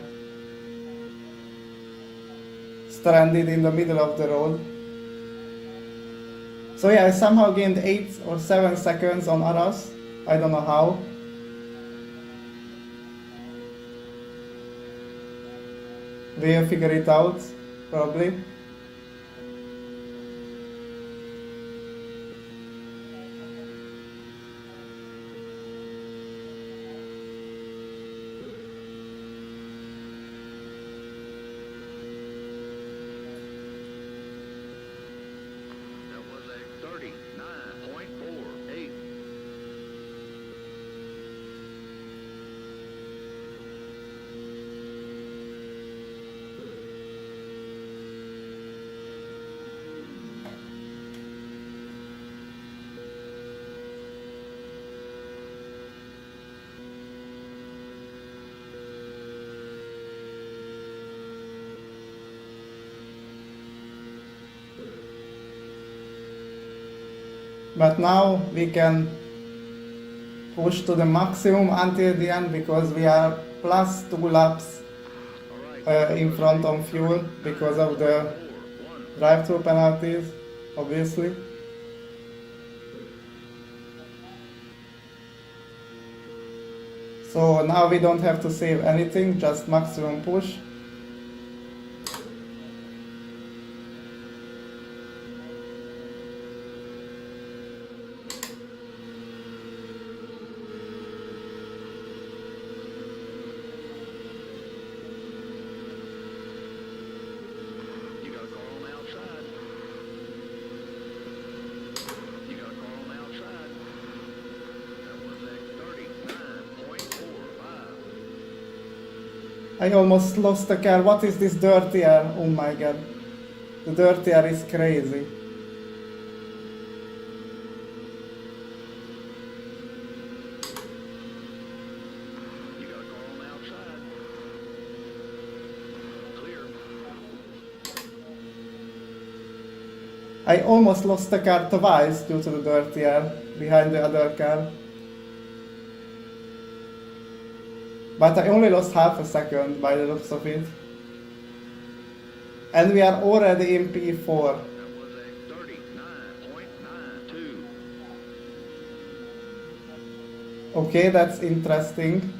Stranded in the middle of the road. So yeah, I somehow gained 8 or 7 seconds on Aras. I don't know how. We'll figure it out, probably. That was a 39.48. But now we can push to the maximum until the end because we are plus 2 laps in front on fuel because of the drive-through penalties, obviously. So now we don't have to save anything, just maximum push. You got a car on the outside. You got a car on the outside. That was a 39.45. I almost lost the car. What is this dirty air? Oh my god. The dirty air is crazy. You got a car on the outside. Clear. I almost lost the car twice due to the dirty air behind the other car. But I only lost half a second by the looks of it. And we are already in P4. That was a 39.92. Okay, that's interesting.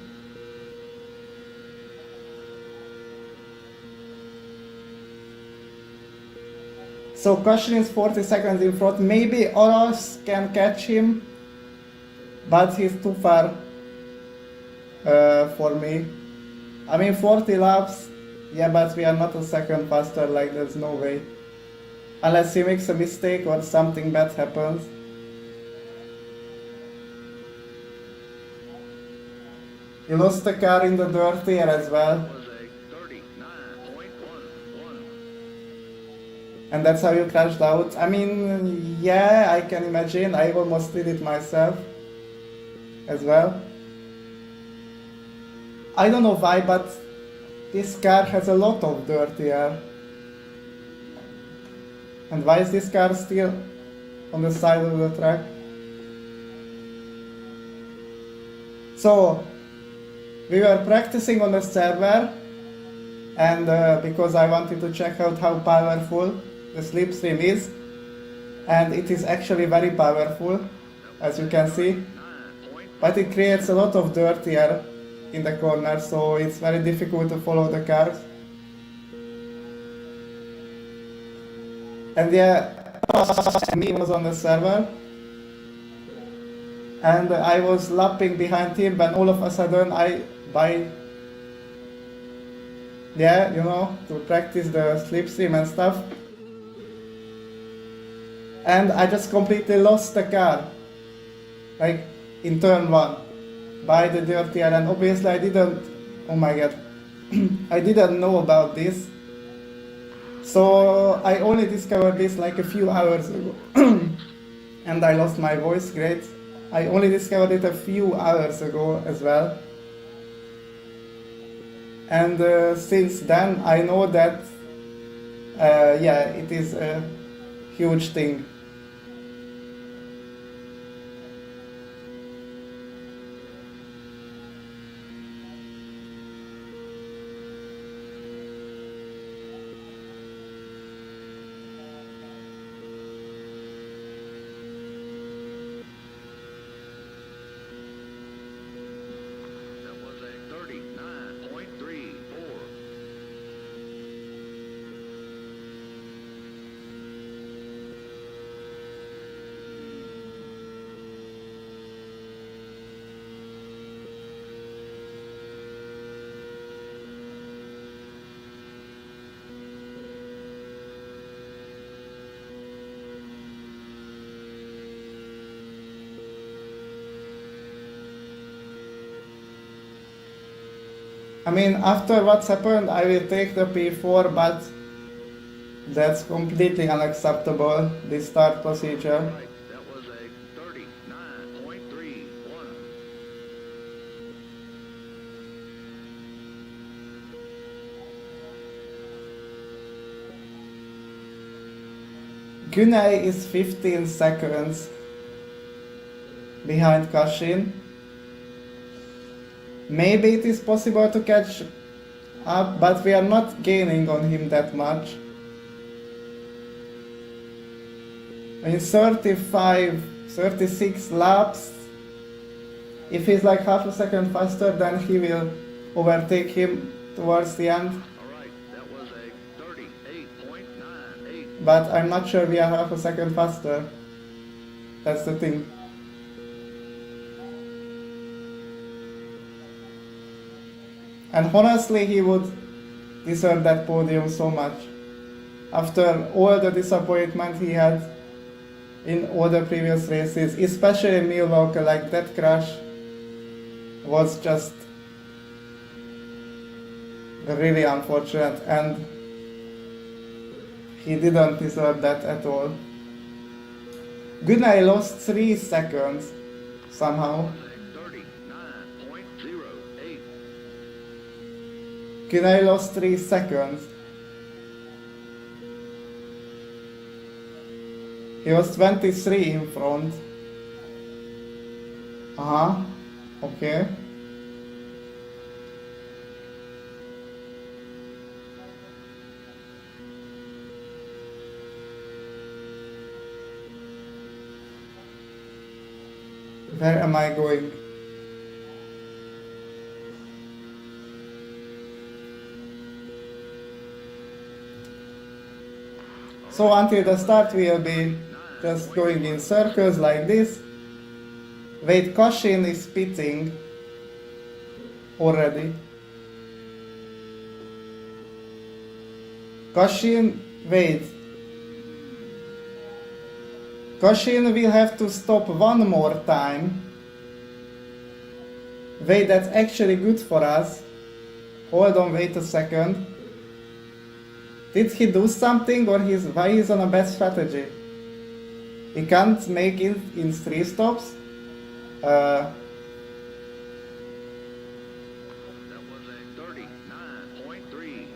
So Kashin is 40 seconds in front. Maybe Oros can catch him, but he's too far for me. I mean 40 laps, yeah, but we are not a second faster, like there's no way. Unless he makes a mistake or something bad happens. He lost the car in the dirty air as well. That was a 39.11. And that's how you crashed out. I mean, yeah, I can imagine. I almost did it myself as well. I don't know why, but this car has a lot of dirty air. And why is this car still on the side of the track? So, we were practicing on the server, and because I wanted to check out how powerful the slipstream is, and it is actually very powerful, as you can see, but it creates a lot of dirty air in the corner, so it's very difficult to follow the cars. And yeah, me was on the server, and I was lapping behind him, when all of a sudden to practice the slipstream and stuff, and I just completely lost the car, like in turn 1, by the dirty air, and obviously I didn't, oh my god, I didn't know about this, so I only discovered this like a few hours ago, and I lost my voice, great, I only discovered it a few hours ago as well, and since then I know that, yeah, it is a huge thing. That was a 39.34. I mean, after what's happened, I will take the P4, but that's completely unacceptable, this start procedure. Right, that was a 39.31. Gunay is 15 seconds behind Kashin. Maybe it is possible to catch up, but we are not gaining on him that much. In 35, 36 laps, if he's like half a second faster, then he will overtake him towards the end. Alright, that was a 38.98. But I'm not sure we are half a second faster. That's the thing. And honestly, he would deserve that podium so much. After all the disappointment he had in all the previous races, especially in Milwaukee, like that crash was just really unfortunate, and he didn't deserve that at all. Gunnar lost 3 seconds somehow. 39.08. Gunnar lost 3 seconds. He was 23 in front. Okay. Where am I going? So until the start we'll be just going in circles like this. Wait, Kashin is pitting already. Kashin, wait. Kashin will have to stop one more time. Wait, that's actually good for us. Hold on, wait a second. Did he do something, or why he's on a bad strategy? He can't make it in 3 stops? That was a 39.35.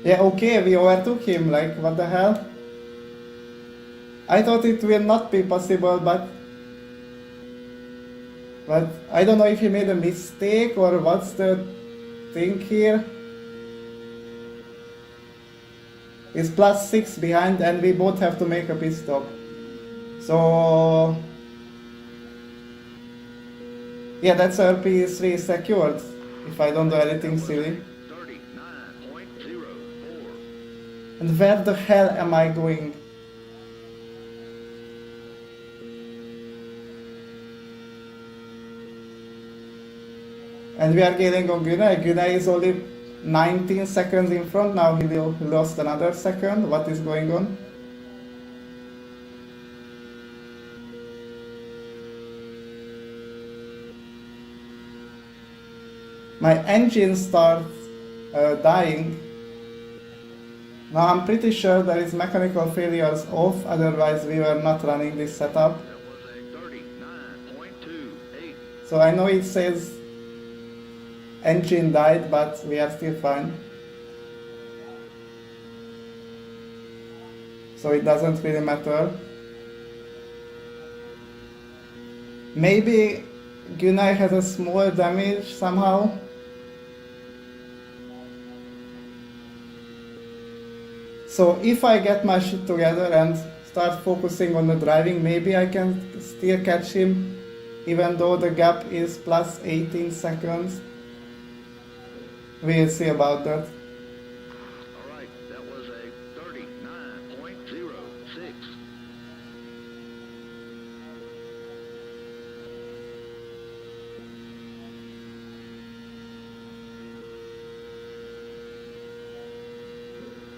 Yeah, okay, we overtook him, like, what the hell? I thought it will not be possible, but I don't know if he made a mistake or what's the thing here. He's +6 behind and we both have to make a pit stop. So yeah, that's our P3 secured, if I don't do anything silly. 39.04. And where the hell am I going? And we are getting on Gunnar. Gunnar is only 19 seconds in front now. He lost another second. What is going on? My engine starts dying. Now I'm pretty sure there is mechanical failures off, otherwise we were not running this setup. That was a 39.28. So I know it says engine died, but we are still fine. So it doesn't really matter. Maybe Gunnar has a small damage somehow. So if I get my shit together and start focusing on the driving, maybe I can still catch him, even though the gap is plus 18 seconds. We'll see about that. All right, that was a 39.06.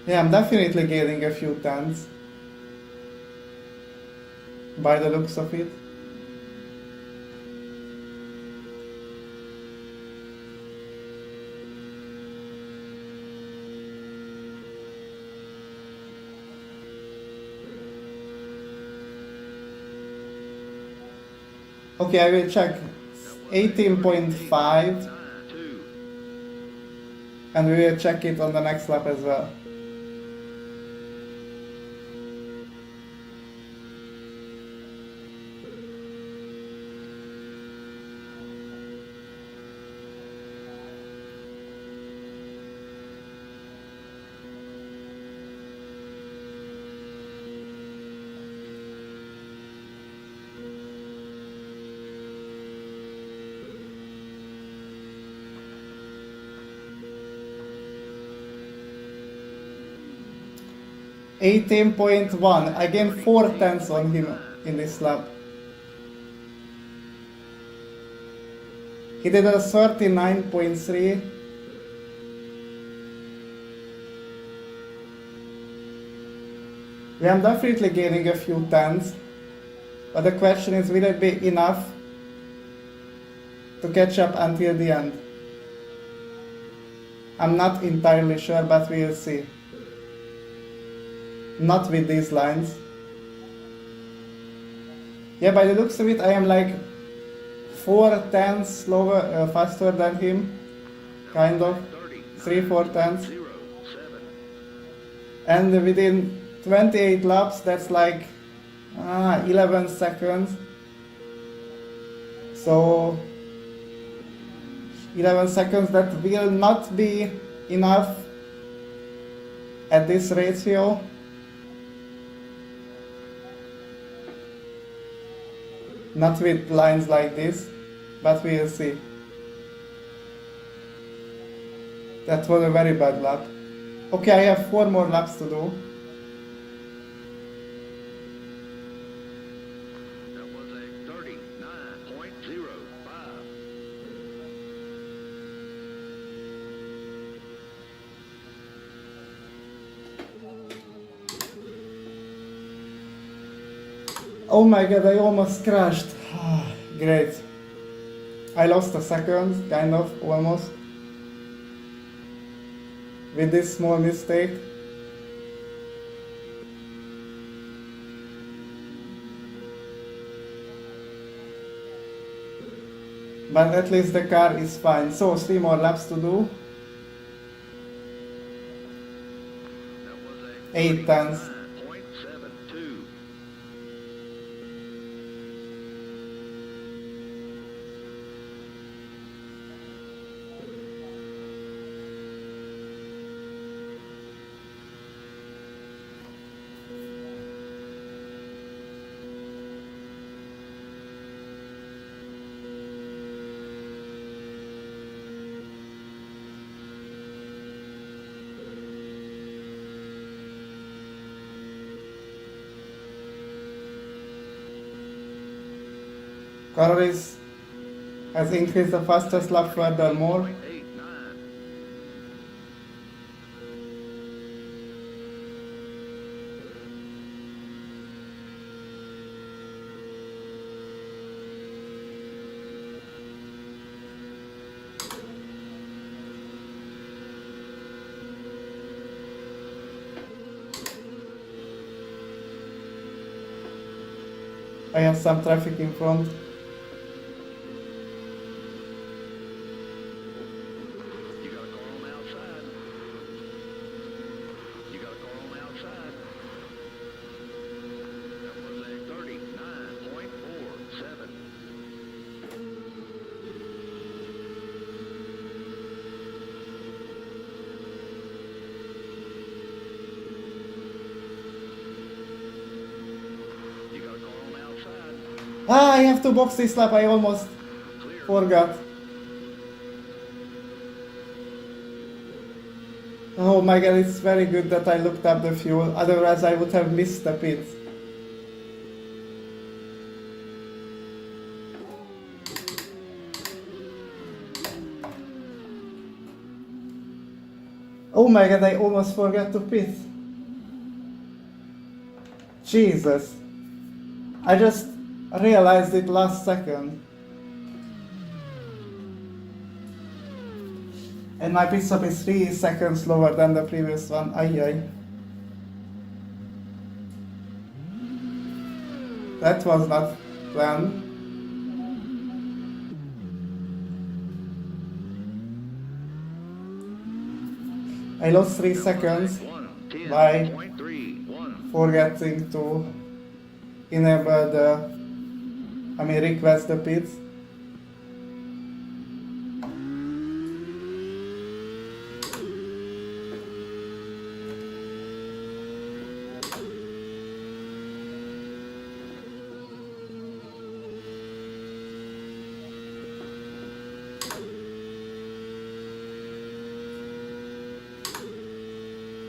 Yeah, I'm definitely getting a few tens by the looks of it. Okay, I will check 18.5 92. and we will check it on the next lap as well. $18.1. I gained 4 tenths on him in this lap. He did a 39.3. Yeah, I'm definitely gaining a few tenths, but the question is, will it be enough to catch up until the end? I'm not entirely sure, but we'll see. Not with these lines. Yeah, by the looks of it, I am like 4 tenths slower, faster than him, kind of, 3-4 tenths. 07. And within 28 laps, that's like 11 seconds. So 11 seconds, that will not be enough at this ratio. Not with lines like this, but we'll see. That was a very bad lap. Okay, I have 4 more laps to do. That was a 39.05. Oh my god, I almost crashed. Great. I lost a second, kind of, almost. With this small mistake. But at least the car is fine. So 3 more laps to do. That was a 8 tenths. 39.72. Qualy has increased the fastest lap furthermore. 89. I have some traffic in front. You got a car on the outside. You got a car on the outside. That was a 39.47. You got a car on the outside. I have to box this lap, I almost Clear. forgot. Oh my god, it's very good that I looked up the fuel, otherwise I would have missed the pits. Oh my god, I almost forgot to pit. Jesus. I just realized it last second. And my pit stop is 3 seconds lower than the previous one. Ay. That was not planned. I lost 3 seconds by 110.31. forgetting to enable request the pits.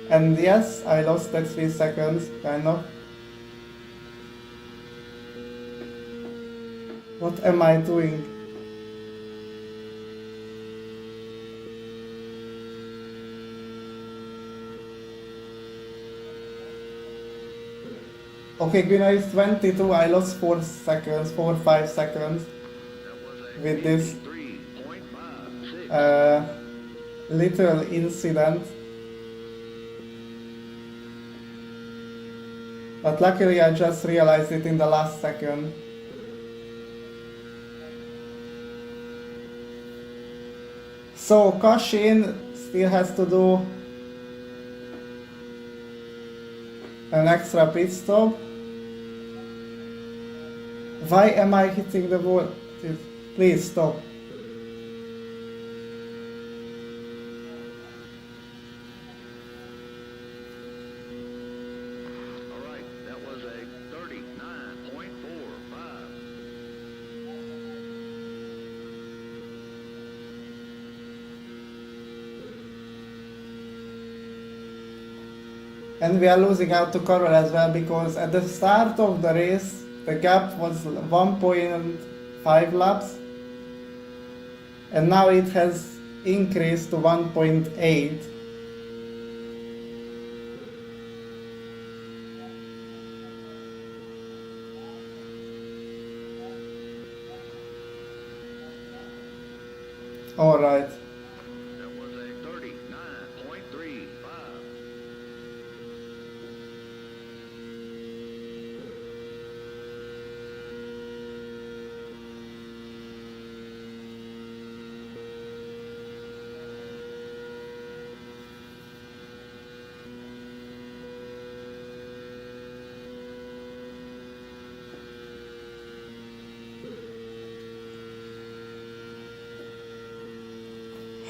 And yes, I lost that 3 seconds, kind of. What am I doing? Okay, Guna is 22. I lost 4 seconds, 5 seconds That was a with this 53.56. little incident. But luckily I just realized it in the last second. So Kashin still has to do an extra pit stop. Why am I hitting the wall? Please stop. All right, that was a 39.45. And we are losing out to Coral as well because at the start of the race the gap was 1.5 laps and now it has increased to 1.8. All right. That was a 39.35.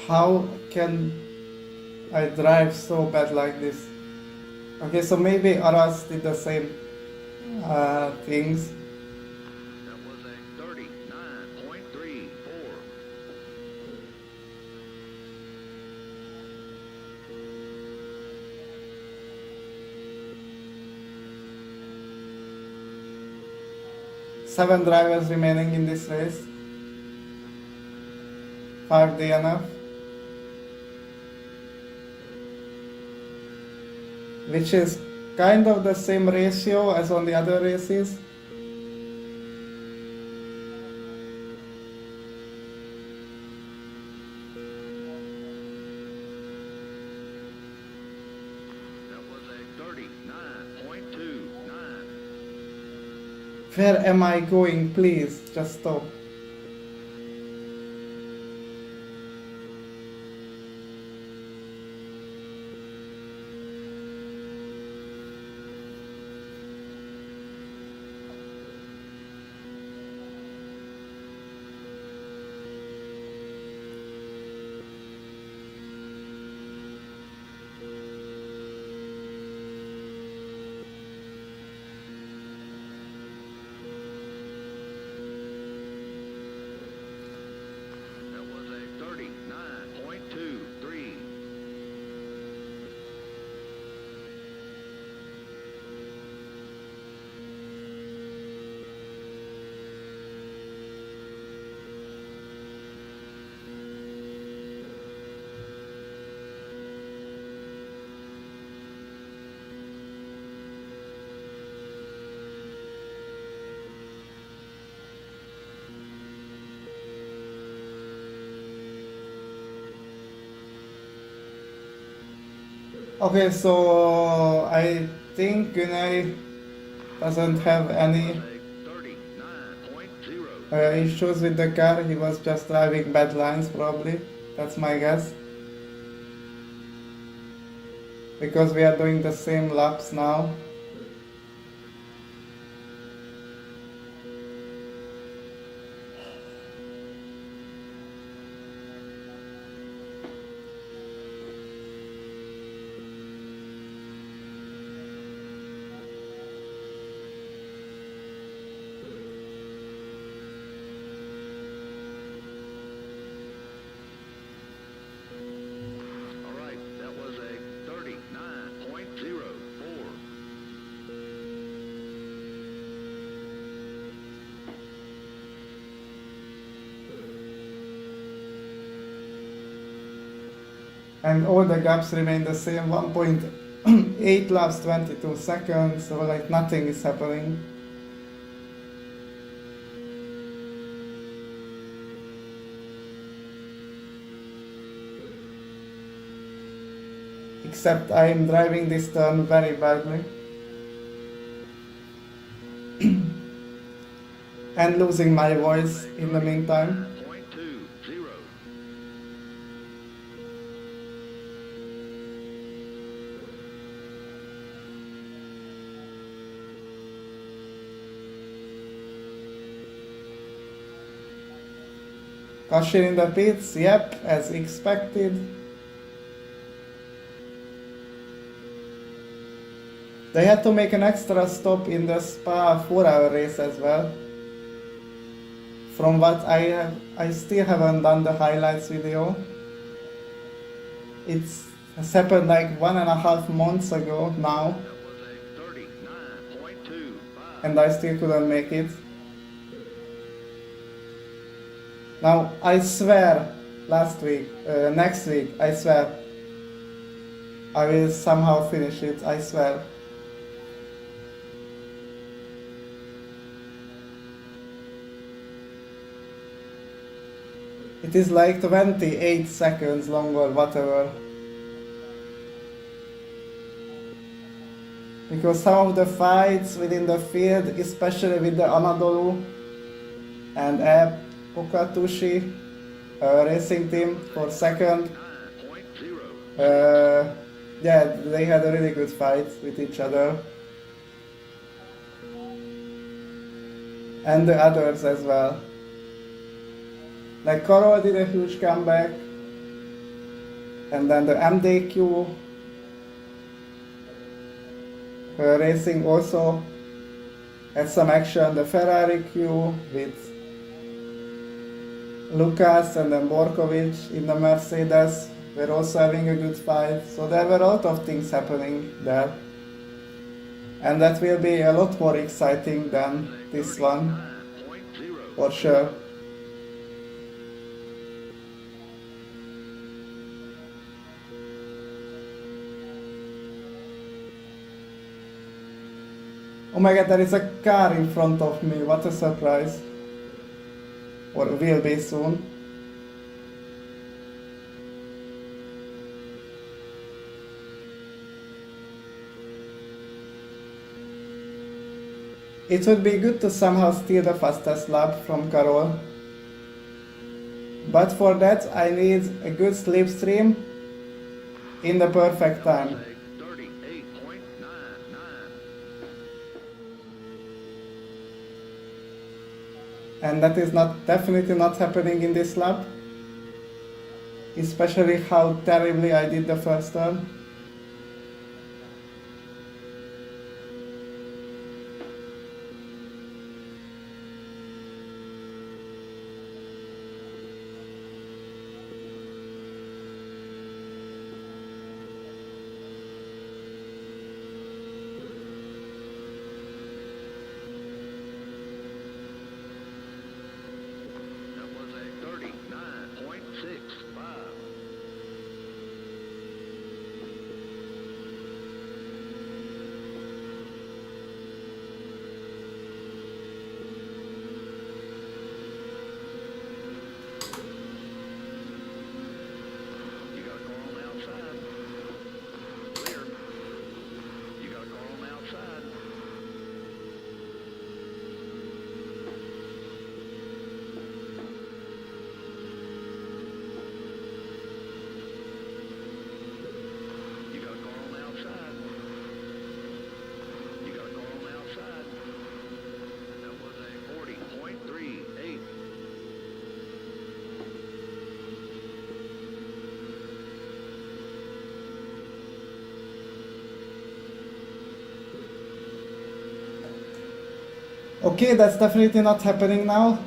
How can I drive so bad like this? Okay, so maybe Aras did the same things. That was a 39.34. Seven drivers remaining in this race. 5 DNF. Which is kind of the same ratio as on the other races. That was a 39.29. Where am I going? Please, just stop. That was a 39.23. Okay, so I think Gunay doesn't have any A 39.0. issues with the car. He was just driving bad lines probably. That's my guess. Because we are doing the same laps now. All right, that was a 39.04. And all the gaps remain the same, 1.8 8 laps, 22 seconds, so like nothing is happening. Except I am driving this turn very badly. And losing my voice in the meantime. 9.20. Caution in the pits, yep, as expected. They had to make an extra stop in the Spa 4-hour race as well. From what I still haven't done the highlights video. It's happened like 1.5 months ago now, That was a 39.25. and I still couldn't make it. Now I swear, next week, I swear, I will somehow finish it, I swear. It is like 28 seconds long or whatever. Because some of the fights within the field, especially with the Anadolu and Pokatushi racing team for second, 9.0. yeah, they had a really good fight with each other. And the others as well. Like Carol did a huge comeback, and then the MDQ racing also had some action. The Ferrari Q with Lucas and then Borkovic in the Mercedes were also having a good fight. So there were a lot of things happening there, and that will be a lot more exciting than this one, 9.0. for sure. Oh my god, there is a car in front of me, what a surprise. Or will be soon. It would be good to somehow steal the fastest lap from Carol. But for that I need a good slipstream in the perfect time. 38.99. And that is definitely not happening in this lap. Especially how terribly I did the first turn. That was a 39.65. You got a car on the outside. Clear. You got a car on the outside. You got a car on the outside. You got a car on the outside. That was a 40.38. Okay, that's definitely not happening now.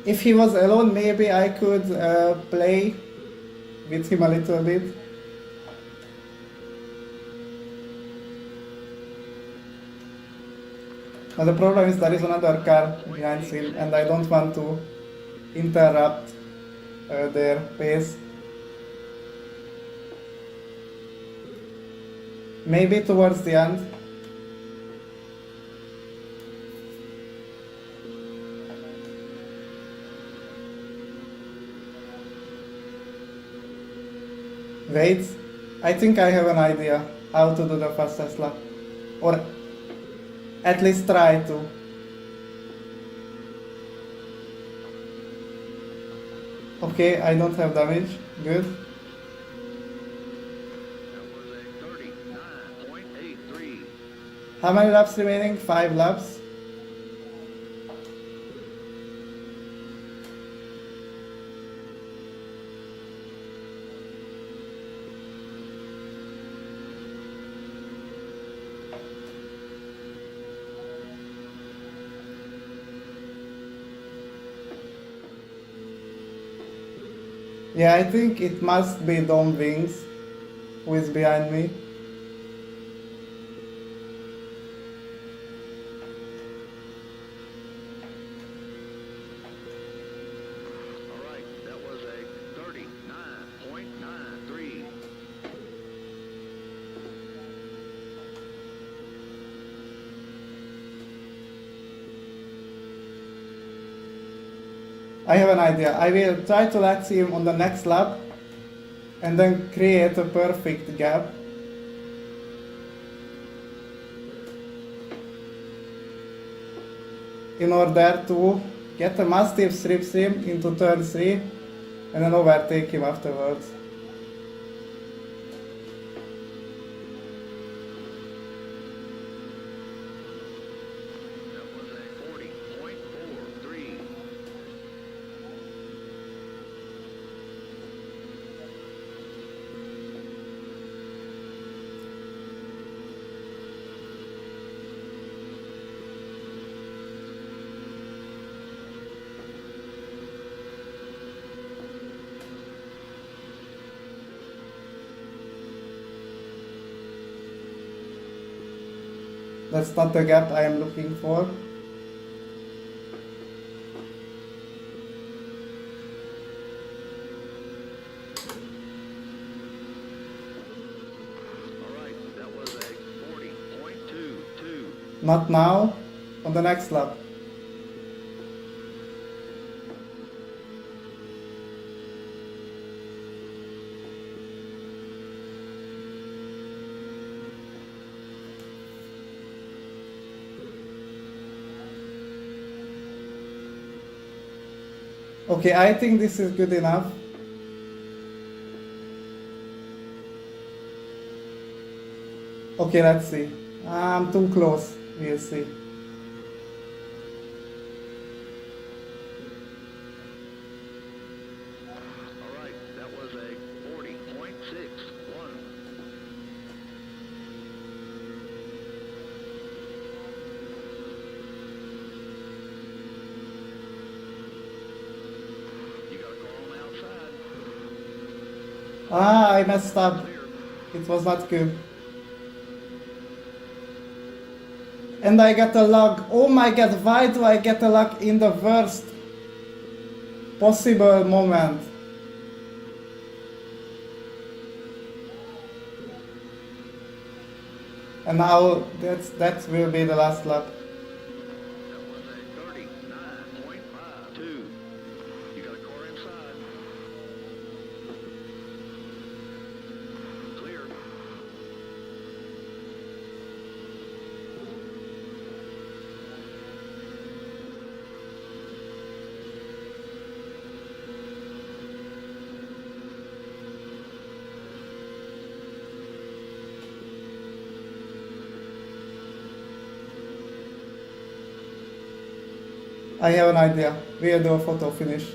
If he was alone, maybe I could play with him a little bit. But the problem is there is another car behind him and I don't want to interrupt their pace. Maybe towards the end. Wait, I think I have an idea how to do the fastest lap. Or at least try to. Okay, I don't have damage. Good. That was a 39.83. How many laps remaining? 5 laps. Yeah, I think it must be Dom Wings who is behind me. All right, that was a 39.93. I have an idea. I will try to let him on the next lap and then create a perfect gap. In order to get a massive strip seam into turn 3 and then overtake him afterwards. That was a 40.43. That's not the gap I am looking for. All right, that was a 40.22. Not now, on the next lap. Okay, I think this is good enough. Okay, let's see. I'm too close. We'll see. All right, that was a 40.61. You got a car on the outside. Ah, I messed up. Clear. It was not good. And I got a log. Oh my god, why do I get a log in the worst possible moment? And now that will be the last lap. That was a 39.52. You got a car inside. Clear. I have an idea. We'll do a photo finish.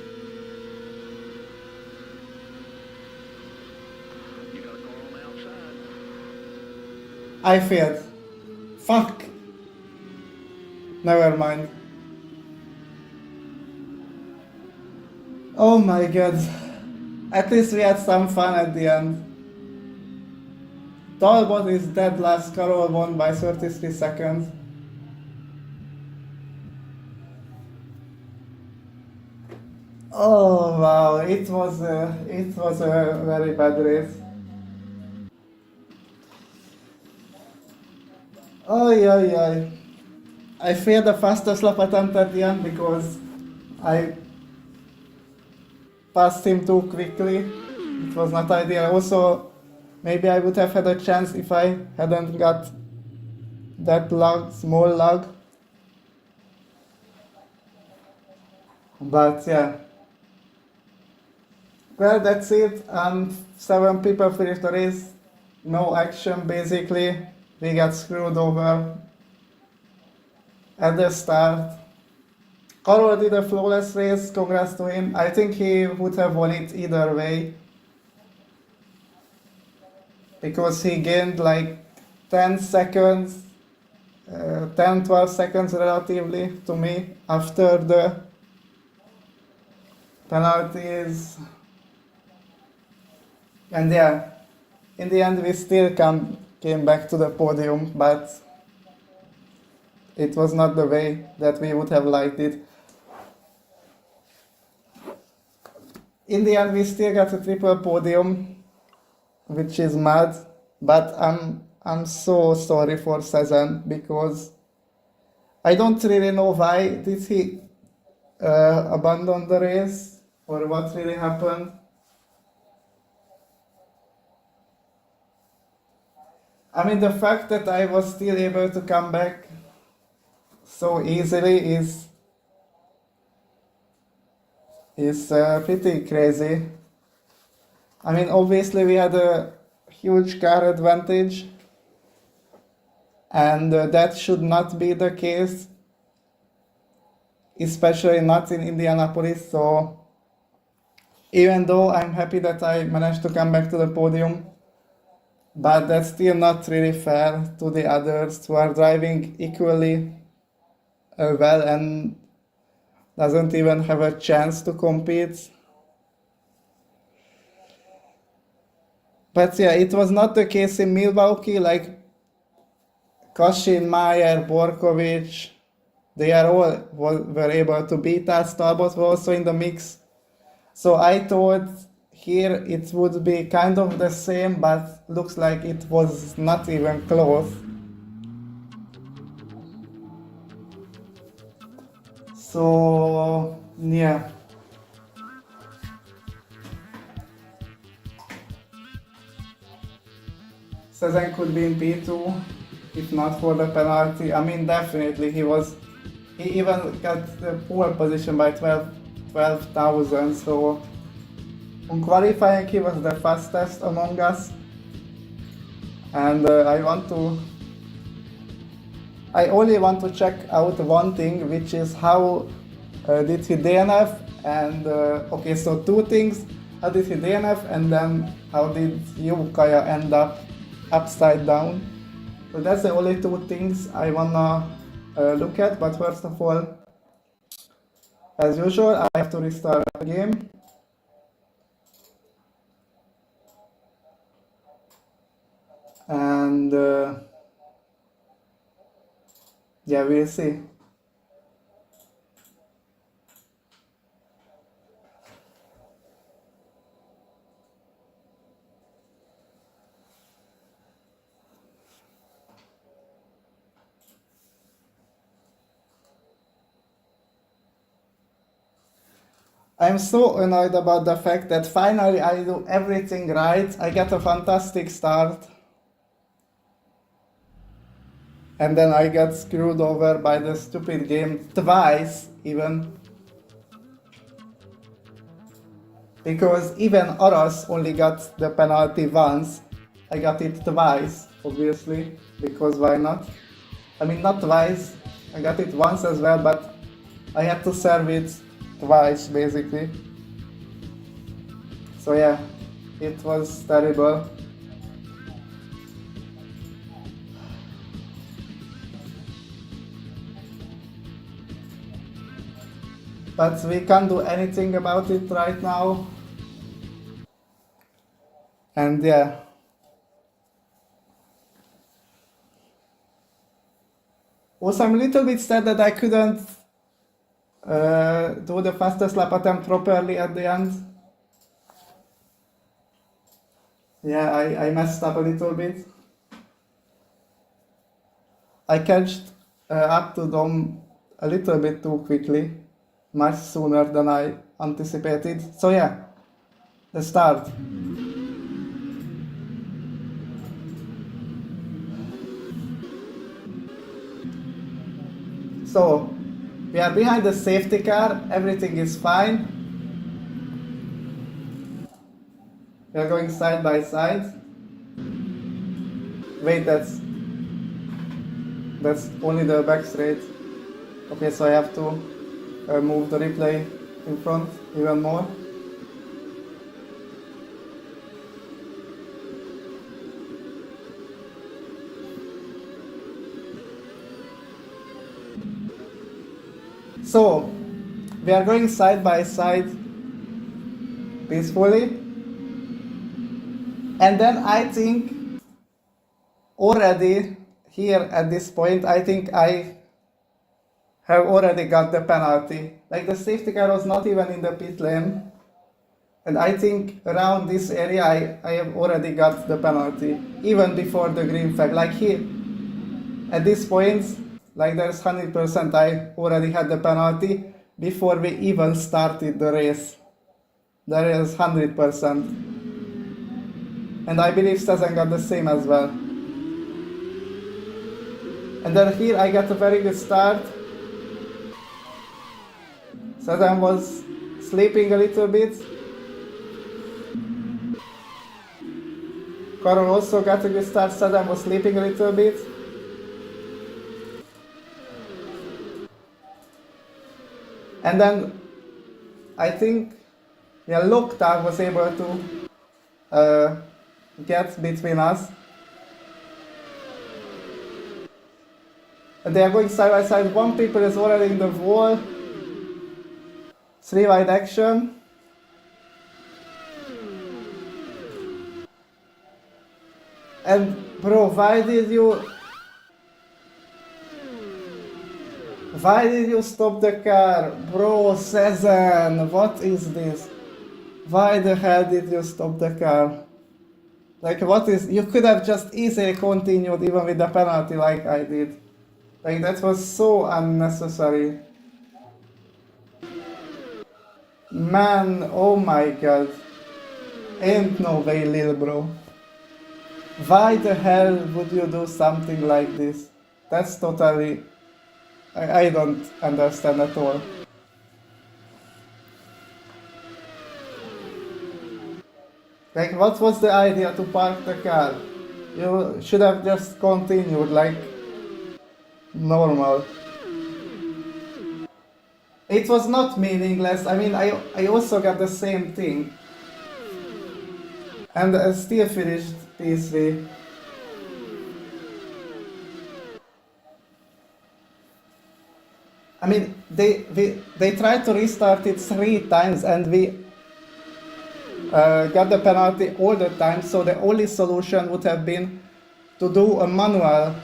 You got a car on the outside. I failed. Fuck. Never mind. Oh my god. At least we had some fun at the end. Talbot is dead last. Carroll won by 33 seconds. Oh wow, it was a very bad race. Oh yeah. I failed the fastest lap attempt at the end because I passed him too quickly. It was not ideal. Also, maybe I would have had a chance if I hadn't got that log, small log. But yeah. Well, that's it. 7 people finished the race. No action basically. We got screwed over at the start. Carroll did a flawless race. Congrats to him. I think he would have won it either way because he gained like 10 seconds, 10 12 seconds relatively to me after the penalties. And yeah, in the end, we still came back to the podium, but it was not the way that we would have liked it. In the end, we still got a triple podium, which is mad. But I'm so sorry for Cezanne because I don't really know why did he abandon the race or what really happened. I mean, the fact that I was still able to come back so easily is pretty crazy. I mean, obviously we had a huge car advantage, and that should not be the case, especially not in Indianapolis. So even though I'm happy that I managed to come back to the podium, but that's still not really fair to the others who are driving equally well and doesn't even have a chance to compete. But yeah, it was not the case in Milwaukee. Like Kashin, Meyer, Borkovic, they are all were able to beat us. Talbot was also in the mix. So I thought here it would be kind of the same, but looks like it was not even close. So yeah. Cezanne could be in P2 if not for the penalty. I mean, definitely he even got the pole position by 12,000. So on qualifying, he was the fastest among us. And I only want to check out one thing, which is how did he DNF? And okay, so two things: how did he DNF, and then how did you, Kaya, end up upside down? So that's the only two things I wanna look at. But first of all, as usual, I have to restart the game. And yeah, we'll see. I'm so annoyed about the fact that finally I do everything right. I get a fantastic start. And then I got screwed over by the stupid game twice, even. Because even Aras only got the penalty once. I got it twice, obviously, because why not? I mean, not twice. I got it once as well, but I had to serve it twice, basically. So yeah, it was terrible. But we can't do anything about it right now. And yeah. Also, I'm a little bit sad that I couldn't do the fastest lap attempt properly at the end. Yeah, I messed up a little bit. I catched up to them a little bit too quickly, much sooner than I anticipated. So yeah, the start. So we are behind the safety car, everything is fine. We are going side by side. Wait, that's only the back straight. Okay, so I have to move the replay in front even more. So we are going side by side peacefully, and then I think already here at this point, I think I have already got the penalty. Like the safety car was not even in the pit lane, and I think around this area I have already got the penalty even before the green flag. Like here at this point, like there's 100% I already had the penalty before we even started the race. There is 100%. And I believe Stefan got the same as well. And then here I got a very good start. Stefan was sleeping a little bit. Carol also got a good start. Stefan was sleeping a little bit. And then I think Lokta was able to get between us. And they are going side by side. One people is already in the wall. 3 wide action. And bro, why did you stop the car? Bro, Cezanne, what is this? Why the hell did you stop the car? Like, what is... You could have just easily continued even with the penalty like I did. Like, that was so unnecessary. Man, oh my god. Ain't no way, lil bro. Why the hell would you do something like this? That's totally... I don't understand at all. Like, what was the idea to park the car? You should have just continued like normal. It was not meaningless. I mean, I also got the same thing. And I still finished P3. I mean, they tried to restart it 3 times and we got the penalty all the time, so the only solution would have been to do a manual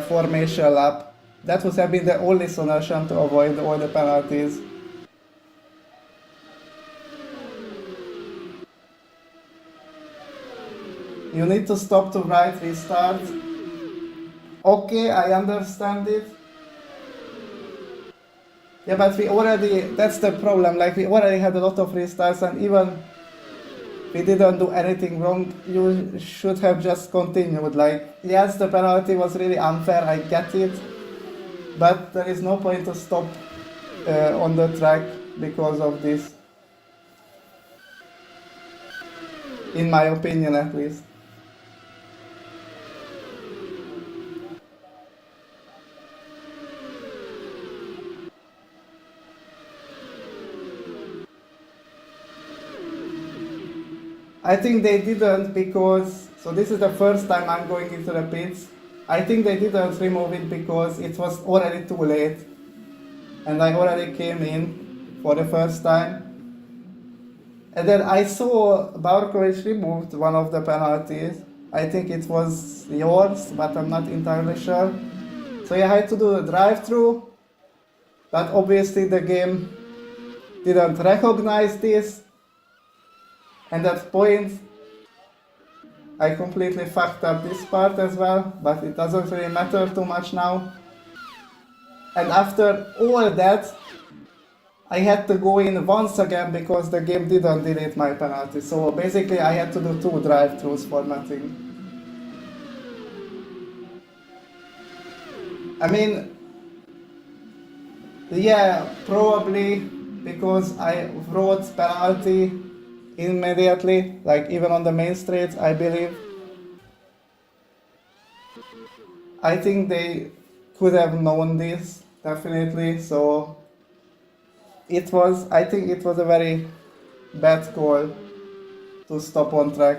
formation lap. That would have been the only solution to avoid all the penalties. You need to stop to right restart. Okay, I understand it. Yeah, but we already, that's the problem, like we already had a lot of restarts and even we didn't do anything wrong. You should have just continued. Like, yes, the penalty was really unfair, I get it, but there is no point to stop on the track because of this. In my opinion, at least. I think they didn't because, so this is the first time I'm going into the pits. I think they didn't remove it because it was already too late. And I already came in for the first time. And then I saw Barkovich removed one of the penalties. I think it was yours, but I'm not entirely sure. So you had to do the drive-through. But obviously the game didn't recognize this, and at that point I completely fucked up this part as well, but it doesn't really matter too much now. And after all that, I had to go in once again because the game didn't delete my penalty. So basically I had to do 2 drive-thrus for nothing. I mean, yeah, probably because I wrote penalty immediately, like even on the main straight, I believe. I think they could have known this, definitely, so I think it was a very bad call to stop on track,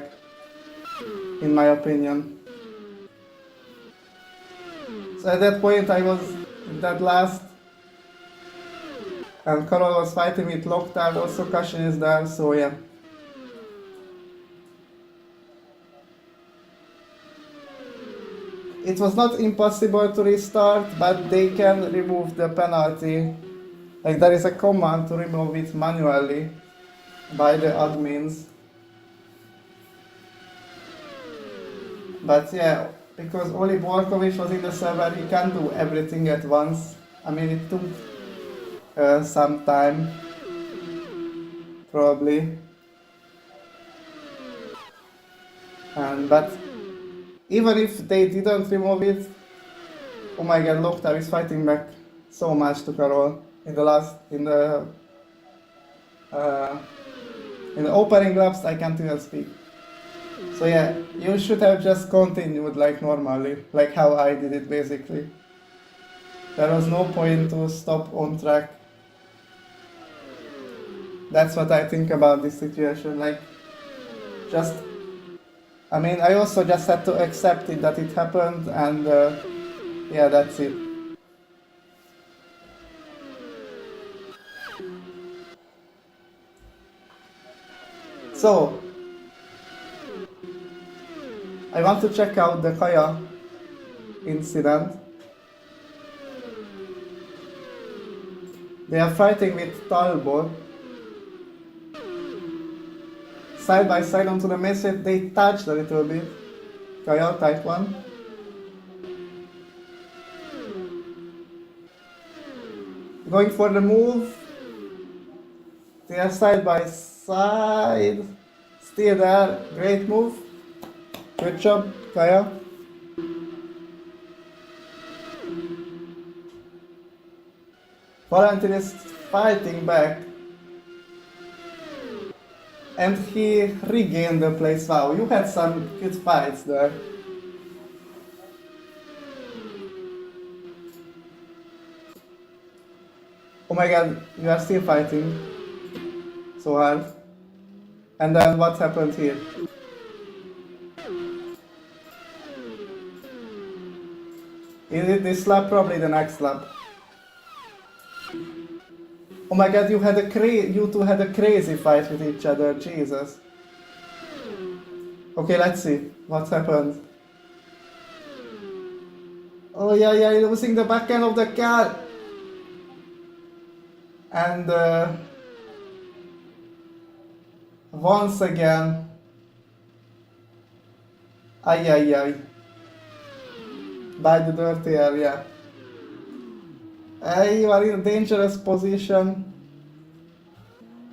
in my opinion. So at that point I was dead last, and Carol was fighting with Loktar, also Kashin is there, so yeah. It was not impossible to restart, but they can remove the penalty. Like there is a command to remove it manually by the admins. But yeah, because Oli Borkovic was in the server, he can't do everything at once. I mean, it took some time, probably. But even if they didn't remove it, oh my god, Loktar is fighting back so much to Karol in the opening laps. I can't even speak. So yeah, you should have just continued like normally, like how I did it basically. There was no point to stop on track. That's what I think about this situation, like, just, I mean, I also just had to accept it that it happened, and yeah, that's it. So, I want to check out the Kaya incident. They are fighting with Talbot. Side by side onto the message, they touched a little bit. Kaya, type 1. Going for the move. They are side by side. Still there. Great move. Good job, Kaya. Valentin is fighting back. And he regained the place. Wow, you had some good fights there. Oh my god, you are still fighting so hard. And then what happened here? Is it this lap? Probably the next lap. Oh my god, you two had a crazy fight with each other, Jesus. Okay, let's see what happened. Oh yeah, you're losing the back end of the car. And once again, ay. By the dirty area. You are in a dangerous position.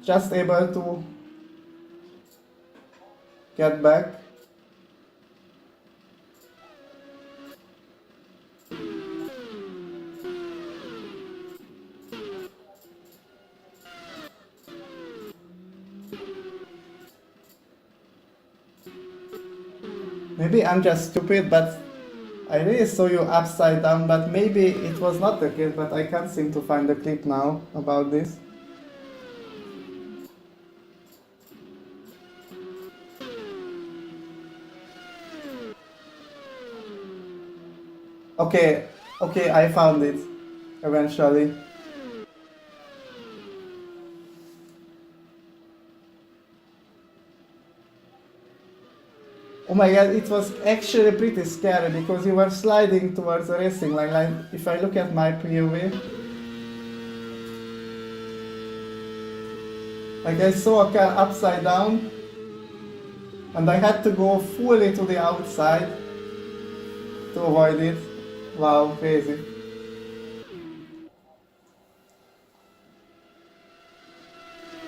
Just able to get back. Maybe I'm just stupid, but I really saw you upside down, but maybe it was not the case, but I can't seem to find the clip now about this. Okay, I found it, eventually. Oh my god, it was actually pretty scary because you were sliding towards the racing line. Like, if I look at my POV, Like I saw a car upside down and I had to go fully to the outside to avoid it. Wow, crazy.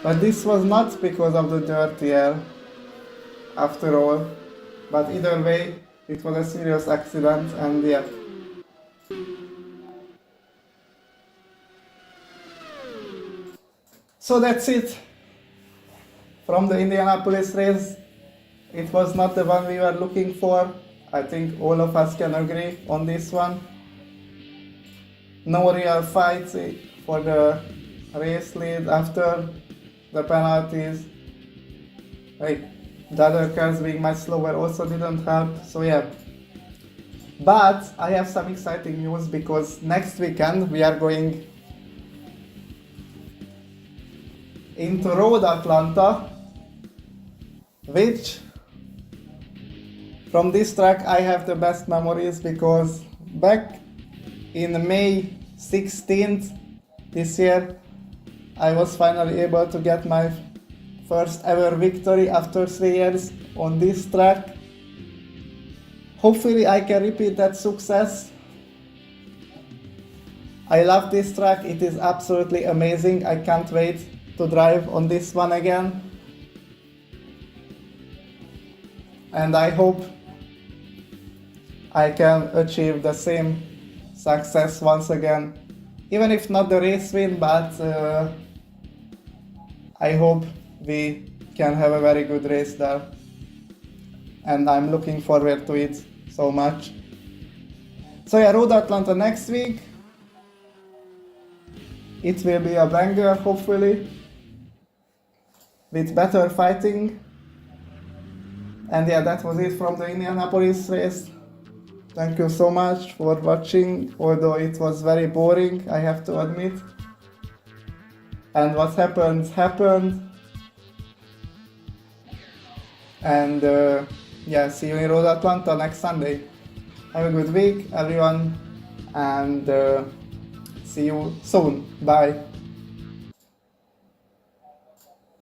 But this was not because of the dirty air, after all. But either way, it was a serious accident, and yeah. So that's it from the Indianapolis race. It was not the one we were looking for. I think all of us can agree on this one. No real fights for the race lead after the penalties. Like the other cars being much slower also didn't help. So yeah. But I have some exciting news because next weekend we are going into Road Atlanta, which from this track I have the best memories because back in May 16th this year I was finally able to get my first ever victory after 3 years on this track. Hopefully I can repeat that success. I love this track, it is absolutely amazing. I can't wait to drive on this one again. And I hope I can achieve the same success once again. Even if not the race win, but I hope we can have a very good race there. And I'm looking forward to it so much. So yeah, Road Atlanta next week. It will be a banger, hopefully, with better fighting. And yeah, that was it from the Indianapolis race. Thank you so much for watching, although it was very boring, I have to admit. And what happened, happened. And yeah, see you in Road Atlanta next Sunday. Have a good week, everyone, and see you soon. Bye.